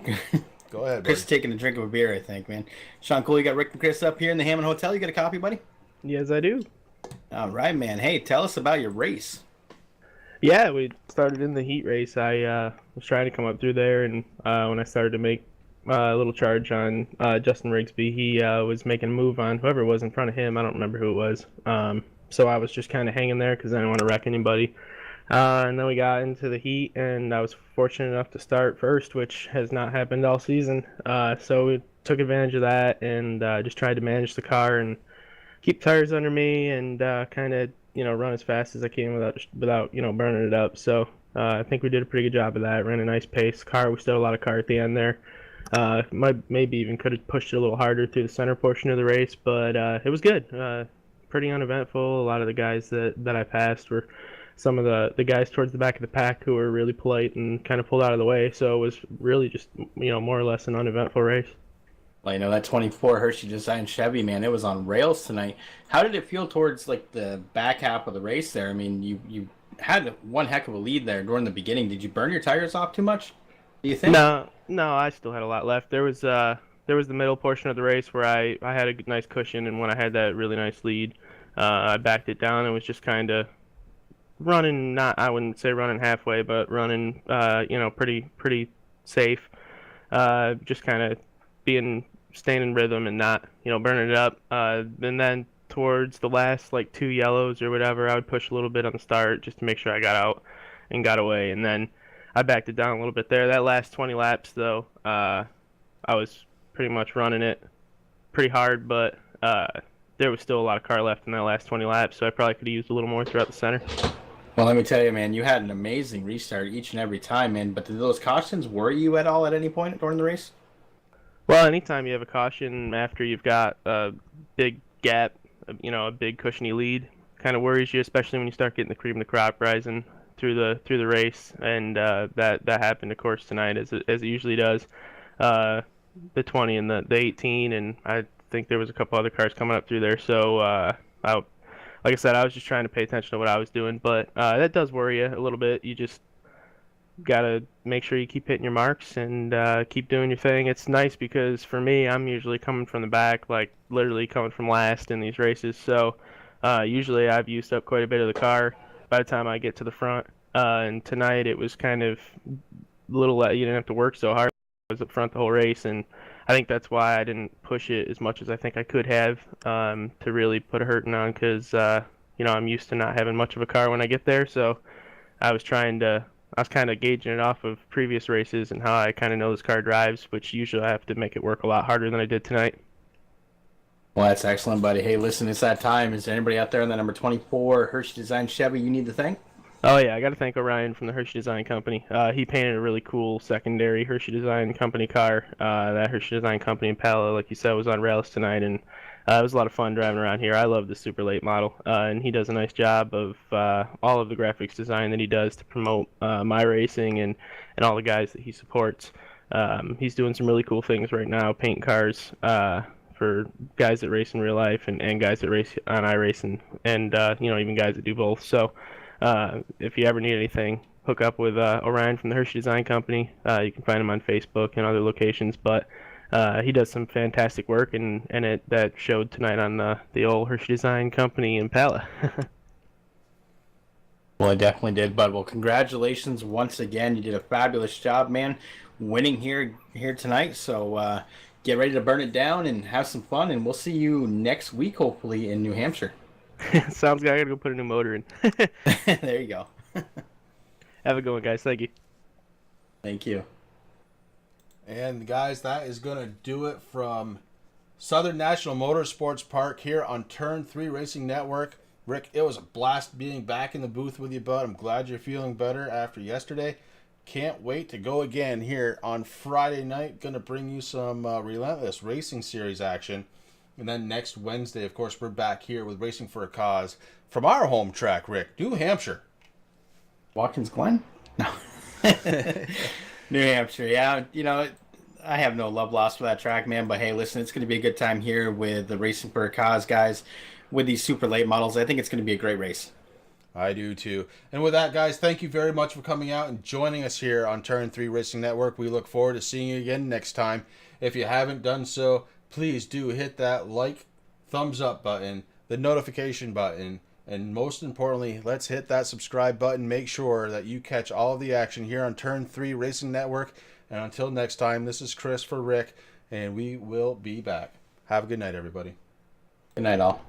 Go ahead, Chris buddy. taking a drink of a beer, I think, man. Sean Cool, you got Rick and Chris up here in the Hammond Hotel. You got a copy, buddy? Yes, I do. All right, man. Hey, tell us about your race. Yeah, we started in the heat race. I was trying to come up through there, and when I started to make a little charge on Justin Rigsby, he was making a move on whoever was in front of him. I don't remember who it was. So I was just kind of hanging there because I didn't want to wreck anybody. And then we got into the heat, and I was fortunate enough to start first, which has not happened all season. So we took advantage of that and just tried to manage the car and keep tires under me and kind of run as fast as I can without burning it up. So I think we did a pretty good job of that. Ran a nice pace. We still had a lot of car at the end there. Maybe even could have pushed it a little harder through the center portion of the race, but it was good. Pretty uneventful. A lot of the guys that I passed were some of the guys towards the back of the pack who were really polite and kind of pulled out of the way. So it was really just, more or less an uneventful race. Well, that 24 Hershey Design Chevy, man, it was on rails tonight. How did it feel towards the back half of the race there? I mean, you had one heck of a lead there during the beginning. Did you burn your tires off too much, do you think? No, I still had a lot left. There was the middle portion of the race where I had a nice cushion, and when I had that really nice lead, I backed it down and was just kind of running, I wouldn't say running halfway, but running, pretty safe. Just kind of staying in rhythm and not, burning it up. And then towards the last 2 yellows or whatever, I would push a little bit on the start just to make sure I got out and got away. And then I backed it down a little bit there. That last 20 laps, though, I was pretty much running it pretty hard, but there was still a lot of car left in that last 20 laps, so I probably could have used a little more throughout the center. Well, let me tell you, man, you had an amazing restart each and every time, man. But did those cautions worry you at all at any point during the race? Well, anytime you have a caution after you've got a big gap, a big cushiony lead, kind of worries you, especially when you start getting the cream of the crop rising through the race, and that happened, of course, tonight as it usually does. The 20 and the 18, and I think there was a couple other cars coming up through there. So, like I said, I was just trying to pay attention to what I was doing, but that does worry you a little bit. You just gotta make sure you keep hitting your marks and keep doing your thing. It's nice because for me, I'm usually coming from the back, literally coming from last in these races. So usually I've used up quite a bit of the car by the time I get to the front. And tonight it was kind of a little, you didn't have to work so hard. I was up front the whole race, and I think that's why I didn't push it as much as I think I could have to really put a hurting on, because I'm used to not having much of a car when I get there. So I was kind of gauging it off of previous races and how I kind of know this car drives, which usually I have to make it work a lot harder than I did tonight. Well, that's excellent, buddy. Hey, listen, it's that time. Is there anybody out there in the number 24 Hershey Design Chevy you need to thank? Oh, yeah, I got to thank Orion from the Hershey Design Company. He painted a really cool secondary Hershey Design Company car. That Hershey Design Company Impala, like you said, was on rails tonight, and it was a lot of fun driving around here. I love the super late model, and he does a nice job of all of the graphics design that he does to promote my racing and all the guys that he supports. He's doing some really cool things right now, painting cars for guys that race in real life and guys that race on iRacing, and even guys that do both. So if you ever need anything, hook up with Orion from the Hershey Design Company. You can find him on Facebook and other locations, but he does some fantastic work, and that showed tonight on the old Hershey Design Company Impala. Well, I definitely did, bud. Well, congratulations once again. You did a fabulous job, man, winning here tonight. So get ready to burn it down and have some fun, and we'll see you next week, hopefully, in New Hampshire. Sounds good. I gotta go put a new motor in. There you go. Have a good one, guys. Thank you. Thank you. And guys, that is going to do it from Southern National Motorsports Park here on Turn 3 Racing Network. Rick, it was a blast being back in the booth with you, bud. I'm glad you're feeling better after yesterday. Can't wait to go again here on Friday night. Going to bring you some Relentless Racing Series action. And then next Wednesday, of course, we're back here with Racing for a Cause from our home track, Rick, New Hampshire. Watkins Glen? No. New Hampshire, yeah. I have no love lost for that track, man. But hey, listen, it's going to be a good time here with the Racing for a Cause guys with these super late models. I think it's going to be a great race. I do too. And with that, guys, thank you very much for coming out and joining us here on Turn 3 Racing Network. We look forward to seeing you again next time. If you haven't done so, please do hit that like, thumbs up button, the notification button, and most importantly, let's hit that subscribe button. Make sure that you catch all of the action here on Turn 3 Racing Network. And until next time, this is Chris for Rick, and we will be back. Have a good night, everybody. Good night, all.